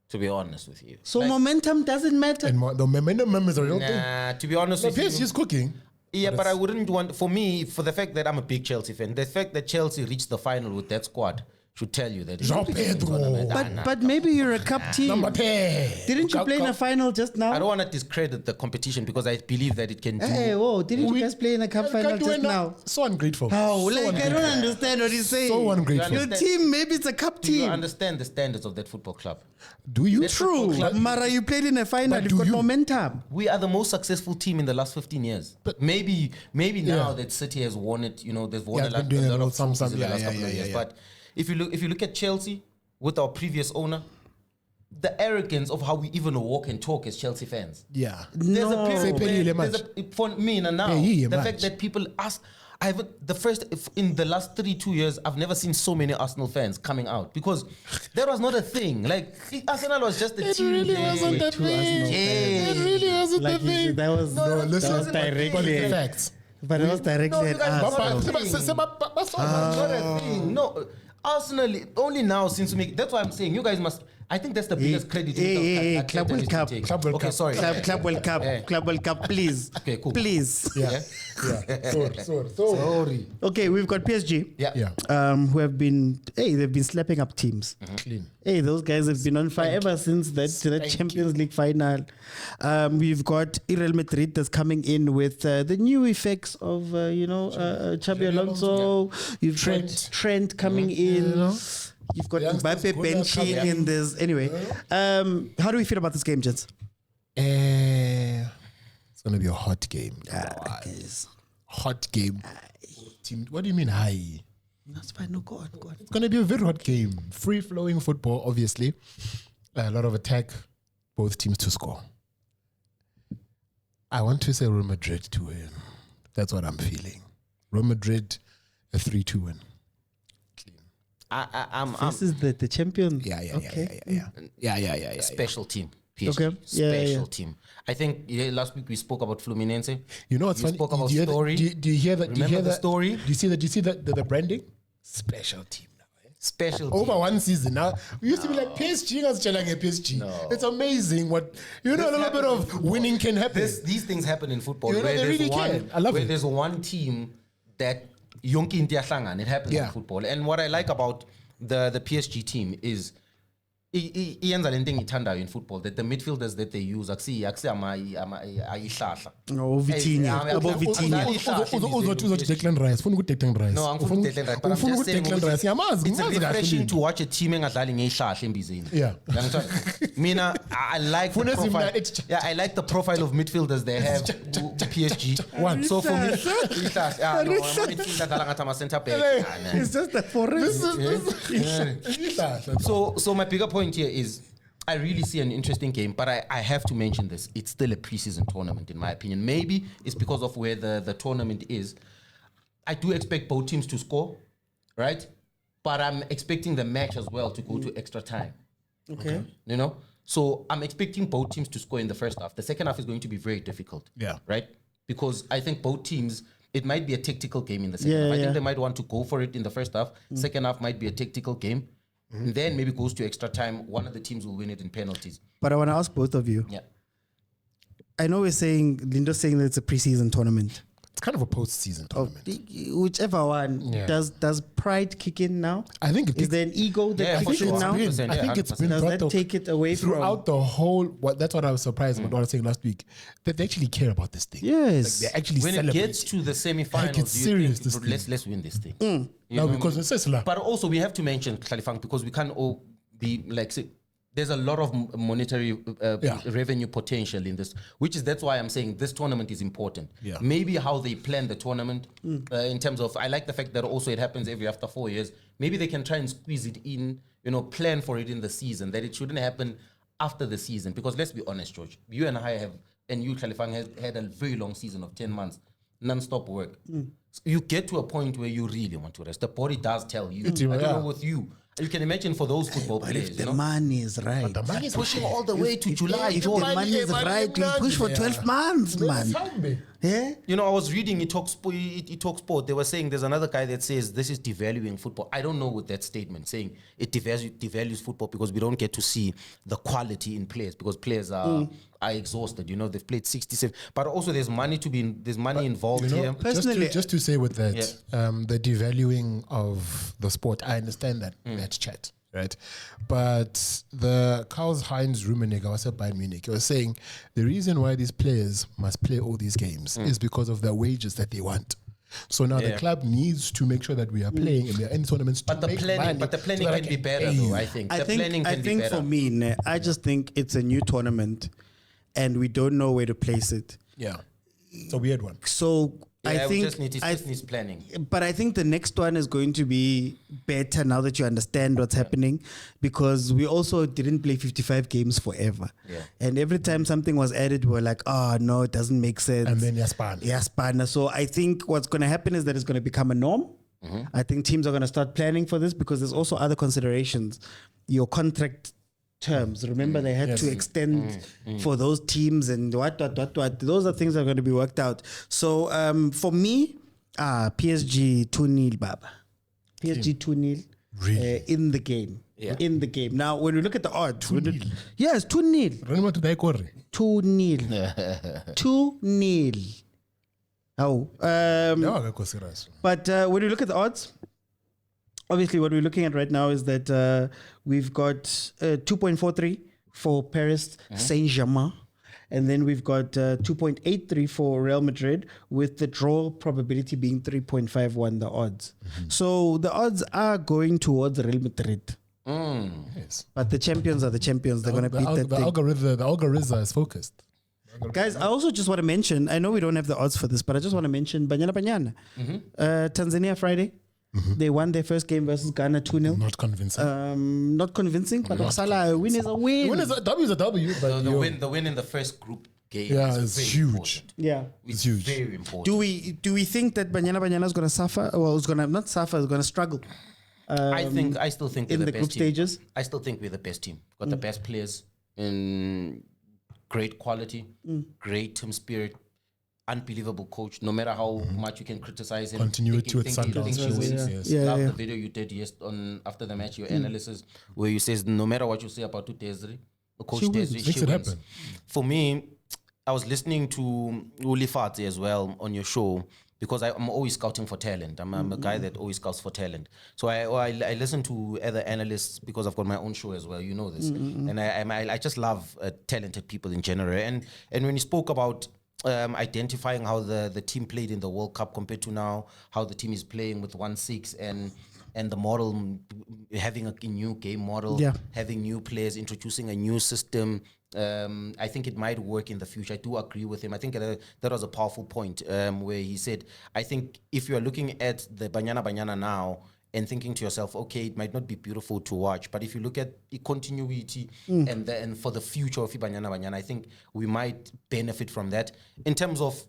to be honest with you. So momentum doesn't matter. And the momentum is a real thing. To be honest with you. PSG is cooking. Yeah, but I wouldn't want, for me, for the fact that I'm a big Chelsea fan, the fact that Chelsea reached the final with that squad should tell you that. Jean Pedro. But maybe you're a cup team. Number 10. Didn't you play in a final just now? I don't want to discredit the competition because I believe that it can do. Hey, whoa, didn't you guys play in a cup final just now? So ungrateful. How? So I don't understand what he's saying. So ungrateful. Your team, maybe it's a cup Do you team. understand the standards of that football club? Do you? True. Mara, you played in a final. You've got momentum. We are the most successful team in the last 15 years. But maybe now that City has won it, you know, they've won a lot of trophies in the last couple of years. But if you look at Chelsea with our previous owner, the arrogance of how we even walk and talk as Chelsea fans. Yeah. There's a period where for me now, the fact that people ask, in the last 2 years, I've never seen so many Arsenal fans coming out because that was not a thing. Like Arsenal was just a team. It really wasn't that thing. It really wasn't that thing. That was directly facts. But it was directly at us. Not a thing. No, Arsenal only now since we make. That's why I'm saying you guys must I think that's the biggest credit. Club World Cup. Club World Okay, Cup. sorry. Club World Cup. Club World Cup, please. Okay, cool. Please. Yeah. Sorry. Okay, we've got PSG. Yeah. Who have been they've been slapping up teams. Clean. Hey, those guys have been on fire ever since that Champions League final. We've got Real Madrid that's coming in with the new effects of Xabi Alonso. You've got Trent coming in. You've got Mbappe benching, and there's anyway. How do we feel about this game, gents? It's gonna be a hot game. Hot game. Team. What do you mean high? That's fine. No, go on. It's gonna be a very hot game. Free flowing football, obviously. A lot of attack. Both teams to score. I want to say Real Madrid to win. That's what I'm feeling. Real Madrid, a 3-2 win. This is the champion. Yeah. Special team. PSG. Okay. Special team. I think last week we spoke about Fluminense. You know what's we funny? spoke about Do you hear story. Do you hear that? Remember the story? Do you see that? Do you see the branding? Special team now. Special Over team. one season now, we used to be like PSG. PSG. It's amazing what a little bit of winning can happen. These things happen in football. They really can. I love it. There's one team that yonke into it happens in football. And what I like about the PSG team is iyenza le nto engiyithandayo in football, that the midfielders that they use ayihlahla. Uzothi Declan Rice. Ufuna ukuthi Declan Rice. No, angifuni Declan Rice, but I'm Ufuna just ukuthi saying Declan Rice. Ngiyamazi, it's ngimazi kahle refreshing mina. to watch a team engadlali ngeyihlahla embizeni. Yeah. Mina, I like the Funa profile. zimna- Yeah, I like the profile of midfielders they have PSG. One. So for me, ihlahla. No, midfielder adlala ngathi ama-centre back. It's just the forest. So my bigger point here is I really see an interesting game, but I have to mention this. It's still a preseason tournament, in my opinion. Maybe it's because of where the tournament is. I do expect both teams to score, right? But I'm expecting the match as well to go to extra time. Okay. So I'm expecting both teams to score in the first half. The second half is going to be very difficult. Yeah. Right? Because I think both teams, it might be a tactical game in the second half. I think they might want to go for it in the first half. Second half might be a tactical game. And then maybe goes to extra time. One of the teams will win it in penalties. But I want to ask both of you. Yeah. I know Lindo's saying that it's a preseason tournament. It's kind of a post-season tournament. Whichever one. Yeah. Does pride kick in now? I think Is there an ego that kicks in now? 100%. I think it's been Does brought that take it away throughout the whole. That's what I was surprised about what I was saying last week. That they actually care about this thing. Yes. Like they actually When it celebrate. gets to the semi-finals, it's you serious, think, this bro, thing. let's win this thing. You No, know? because it says But also we have to mention Khalifang, because we can't all be like, say, there's a lot of monetary revenue potential in this, that's why I'm saying this tournament is important. Yeah. Maybe how they plan the tournament in terms of, I like the fact that also it happens every after 4 years. Maybe they can try and squeeze it in, plan for it in the season, that it shouldn't happen after the season. Because let's be honest, George, you and I have, and you, Khalifang, has had a very long season of 10 months, non-stop work. So you get to a point where you really want to rest. The body does tell you. I don't know with you. You can imagine for those football players, If the money is right. the money is pushing all the way to July. If the money is right, we push for 12 months, man. Yeah? I was reading Talk Sport. They were saying there's another guy that says this is devaluing football. I don't know with that statement, saying it devalues football because we don't get to see the quality in players, because players are exhausted. They've played 67, but also there's money involved here. Personally, just to say with that, the devaluing of the sport, I understand that. Let's chat, right? But the Karl-Heinz Rummenigge, I was at Bayern Munich, he was saying the reason why these players must play all these games is because of the wages that they want. So now the club needs to make sure that we are playing in the end tournaments. But the planning can be better, though. I think the planning can be better. For me, I just think it's a new tournament, and we don't know where to place it. Yeah, it's a weird one. So I think it just needs planning. But I think the next one is going to be better now that you understand what's happening, because we also didn't play 55 games forever. Yeah. And every time something was added, we were like, oh, no, it doesn't make sense. And then Yaspan. So I think what's going to happen is that it's going to become a norm. I think teams are going to start planning for this, because there's also other considerations. Your contract terms. Remember, they had to extend for those teams and what. Those are things that are going to be worked out. So for me, PSG 2-0, Baba. PSG 2-0. Really? in the game. Yeah. In the game. Now, when we look at the odds, 2-0. yes, 2-0. Remember to die Corre? 2-0. 2-0. Oh, No, I go serious. but when we look at the odds, obviously what we're looking at right now is that we've got 2.43 for Paris Saint-Germain. And then we've got 2.83 for Real Madrid, with the draw probability being 3.51, the odds. So the odds are going towards Real Madrid. Yes. But the champions are the champions. They're going to beat that thing. The algorithm is focused. Guys, I also just want to mention, I know we don't have the odds for this, but I just want to mention Banyana Banyana. Tanzania Friday. They won their first game versus Ghana 2-0. Not convincing. Not convincing, but a win is a win. Win is a W is a W, but The win in the first group game it's very huge. important. Yeah. It's huge. very important. Do we think that Banyana Banyana is going to suffer? Well, it's going to not suffer, it's going to struggle. I still think we're in the best group team. stages? I still think we're the best team. Got the best players in great quality, great team spirit, unbelievable coach. No matter how much you can criticize him, Continuity with Sundowns. he wins. Yes. Yeah, Love yeah. the video you did after the match, your analysis, where you says no matter what you say about Desiree, Coach Desiree, Makes it wins. happen. For me, I was listening to Uli Fati as well on your show, because I'm always scouting for talent. I'm a guy that always scouts for talent. So I listen to other analysts because I've got my own show as well. You know this, and I just love talented people in general. And when you spoke about identifying how the team played in the World Cup compared to now, how the team is playing with 1-6 and the model, having a new game model, having new players, introducing a new system. I think it might work in the future. I do agree with him. I think that was a powerful point where he said, I think if you are looking at the Banyana Banyana now and thinking to yourself, okay, it might not be beautiful to watch, but if you look at the continuity and for the future of Banyana Banyana, I think we might benefit from that. In terms of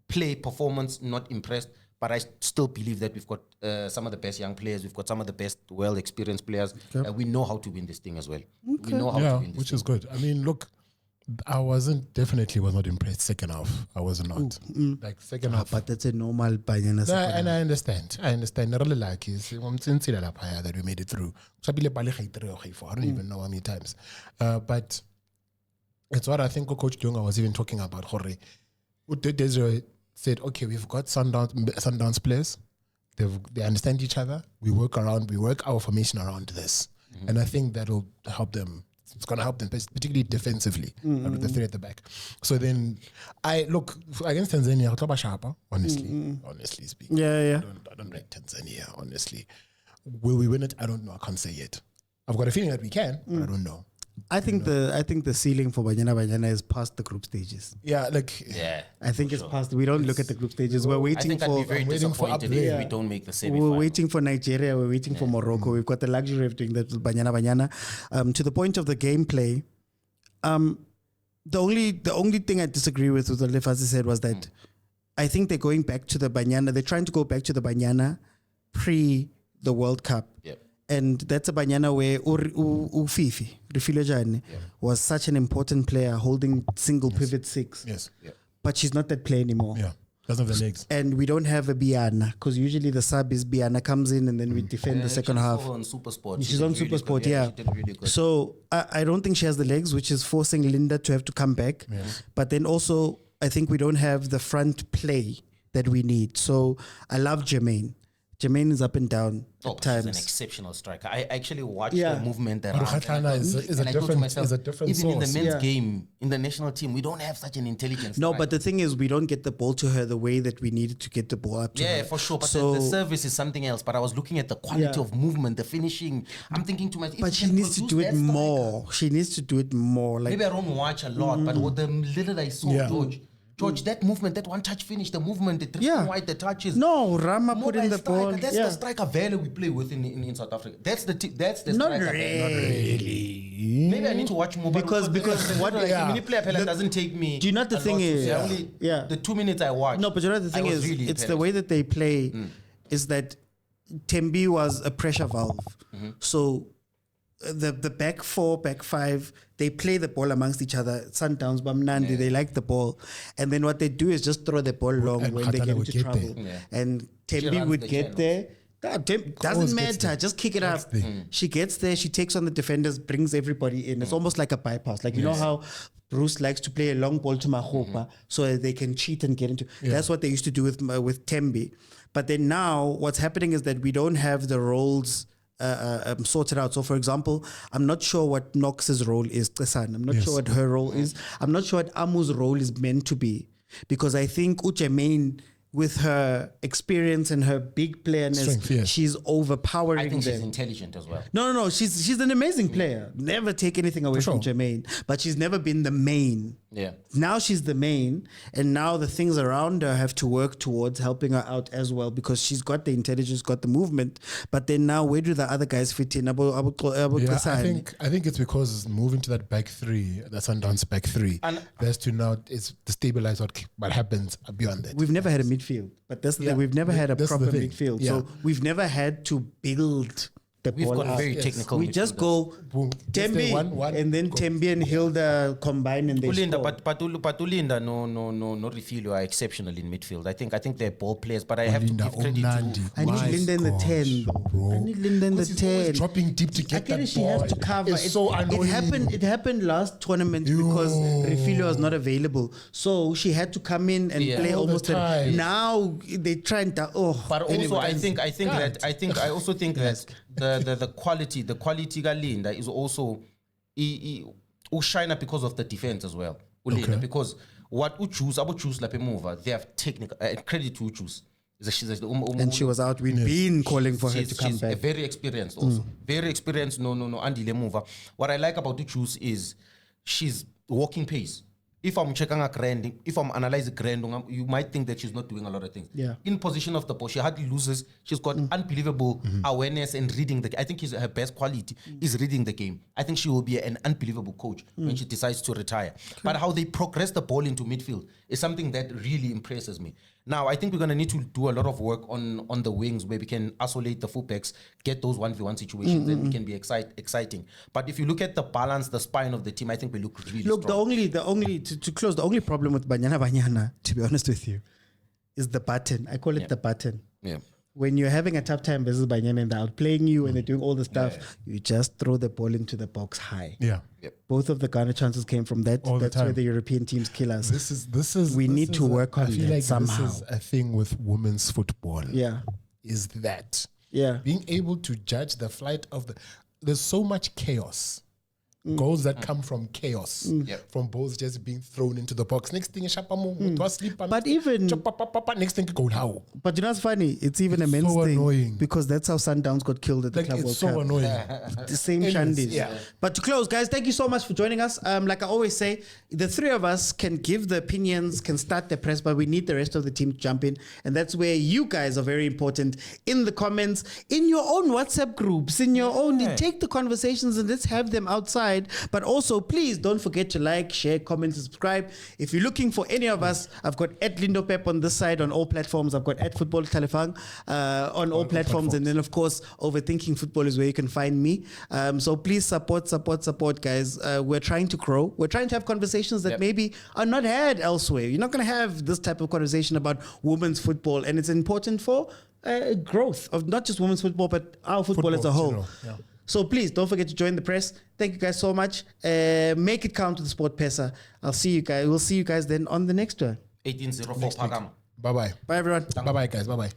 play, performance, not impressed, but I still believe that we've got some of the best young players. We've got some of the best, well-experienced players. We know how to win this thing as well. We know how to win this which thing. is good. I mean, look, I definitely was not impressed second half. I was not. Like second half. But that's a normal Banyana. And I understand. I really like it. That we made it through. I don't even know how many times. But it's what I think Coach Dunga was even talking about. Jorge. Desiree said, okay, we've got Sundowns players. They understand each other. We work our formation around this. And I think that'll help them. It's going to help them, particularly defensively, with the three at the back. So then, I look against Tanzania. Honestly speaking, Yeah. I don't like Tanzania. Honestly, will we win it? I don't know. I can't say yet. I've got a feeling that we can, but I don't know. I think the ceiling for Banyana Banyana is past the group stages. Yeah, I think it's past. We don't look at the group stages. We're I waiting think I'd for. be very waiting for disappointed upgrade. if we don't make the semi-final. We're waiting for Nigeria. We're waiting for Morocco. We've got the luxury of doing that with Banyana Banyana. To the point of the gameplay, the only thing I disagree with what Lefazi said was that I think they're going back to the Banyana. They're trying to go back to the Banyana pre the World Cup. Yep. And that's a Banyana where Fifi, Rifilojane, was such an important player holding single pivot six. Yes. But she's not that player anymore. Yeah. Doesn't have the legs. And we don't have a Biana, because usually the sub is Biana comes in and then we defend the second half. On Super Sport. She's on Super Sport, yeah. She did really good. So I don't think she has the legs, which is forcing Linda to have to come back. Yes. But then also, I think we don't have the front play that we need. So I love Jermaine. Jermaine is up and down at times. He's an exceptional striker. I actually watched Yeah. the movement that Ruhatana is a different even in the source. men's game, in the national team, we don't have such an intelligence. No, striker. but the thing is, we don't get the ball to her the way that we needed to get the ball up to her. Yeah, for sure. But So- the service is something else. But I was looking at the quality of movement, the finishing. I'm thinking to myself, But she needs to do it more. She needs to do it more. Like Maybe I don't watch a lot, but what the little I saw, Yeah. George, that movement, that one touch finish, the movement, the Tristan White, the touches. No, Rama put in the ball. That's Yeah. the striker value we play with in South Africa. That's the Not striker value. really. Maybe I need to watch more. Because what- like yeah. a mini player doesn't take me. Do you know what the a thing lot to is? say. Yeah. Only Yeah. the 2 minutes I watched. No, but you know the thing I was is, really it's the impressed. way that they play is that Tembi was a pressure valve. So the back four, back five, they play the ball amongst each other. Sundowns, Bamnandi, they like the ball. And then what they do is just throw the ball long And when they Khatana get would into get trouble. there. Yeah. And She Tembi runs would the get channels. there. Doesn't matter. Just kick it up. She gets there. She takes on the defenders, brings everybody in. It's almost like a bypass. Like, you know how Bruce likes to play a long ball to Mahopa so they can cheat and get into. That's what they used to do with Tembi. But then now what's happening is that we don't have the roles sorted out. So, for example, I'm not sure what Knox's role is. I'm not sure what her role is. I'm not sure what Amu's role is meant to be. Because I think Uchemain, with her experience and her big playerness, she's overpowering. I think them. she's intelligent as well. No. She's an amazing player. Never take anything away from Jermaine, but she's never been the main. Yeah. Now she's the main, and now the things around her have to work towards helping her out as well, because she's got the intelligence, got the movement. But then now, where do the other guys fit in? I think it's because moving to that back three, that Sundowns back three, and there's to now is to stabilize what happens beyond that. We've never had a midfield, but that's the thing. We've never had a proper midfield, so we've never had to build. We've got very technical. We just go Tembi and then Tembi and Hilda combine and they score. But Ulinda, no Refilio are exceptional in midfield. I think they're ball players, but I have to give credit to. I need Linda in the 10, bro. I need Linda in the 10. Dropping deep to get that she ball. has to cover. It's so annoying. It happened last tournament because Refilio was not available, so she had to come in and play almost. Now they try and But also, I also think that the quality Linda is also shine up because of the defense as well. Because what Uchus like mover, they have technical credit to Uchus. And she was out. We've been calling for her to come back. She's very experienced also. Very experienced. No. Andy Lemover. What I like about Uchus is she's walking pace. If I'm checking a grinding, if I'm analyzing grinding, you might think that she's not doing a lot of things. Yeah. In position of the ball, she hardly loses. She's got unbelievable awareness and reading the. I think her best quality is reading the game. I think she will be an unbelievable coach when she decides to retire. But how they progress the ball into midfield is something that really impresses me. Now, I think we're going to need to do a lot of work on the wings where we can isolate the fullbacks, get those 1v1 situations, and we can be exciting. But if you look at the balance, the spine of the team, I think we look really strong. The only to close, the only problem with Banyana, to be honest with you, is the button. I call it the button. Yeah. When you're having a tough time versus Banyana and they're outplaying you and they're doing all the stuff, you just throw the ball into the box high. Yeah. Yep. Both of the Ghana chances came from that. That's where the European teams kill us. We need to work on that somehow. This is a thing with women's football. Yeah. Is that being able to judge the flight of there's so much chaos. Goals that come from chaos, from balls just being thrown into the box. Next thing is but even next thing goal how. But you know what's funny? It's even a men's thing annoying. Because that's how Sundowns got killed at the Club World Cup. It's so annoying. The same shandies. Yeah. But to close, guys, thank you so much for joining us. Like I always say, the three of us can give the opinions, can start the press, but we need the rest of the team to jump in, and that's where you guys are very important. In the comments, in your own WhatsApp groups, in your own, take the conversations and let's have them outside. But also, please don't forget to like, share, comment, subscribe. If you're looking for any of us, I've got @Lindo on this side on all platforms. I've got @Football Talefang on all platforms. And then, of course, Overthinking Football is where you can find me. So please support, guys. We're trying to grow. We're trying to have conversations that maybe are not had elsewhere. You're not going to have this type of conversation about women's football. And it's important for growth of not just women's football, but our football as a whole. So please don't forget to join the press. Thank you guys so much. Make it count to the Sport Pesa. I'll see you guys. We'll see you guys then on the next one. 1804 Pagam. Bye-bye. Bye everyone. Bye-bye guys. Bye-bye.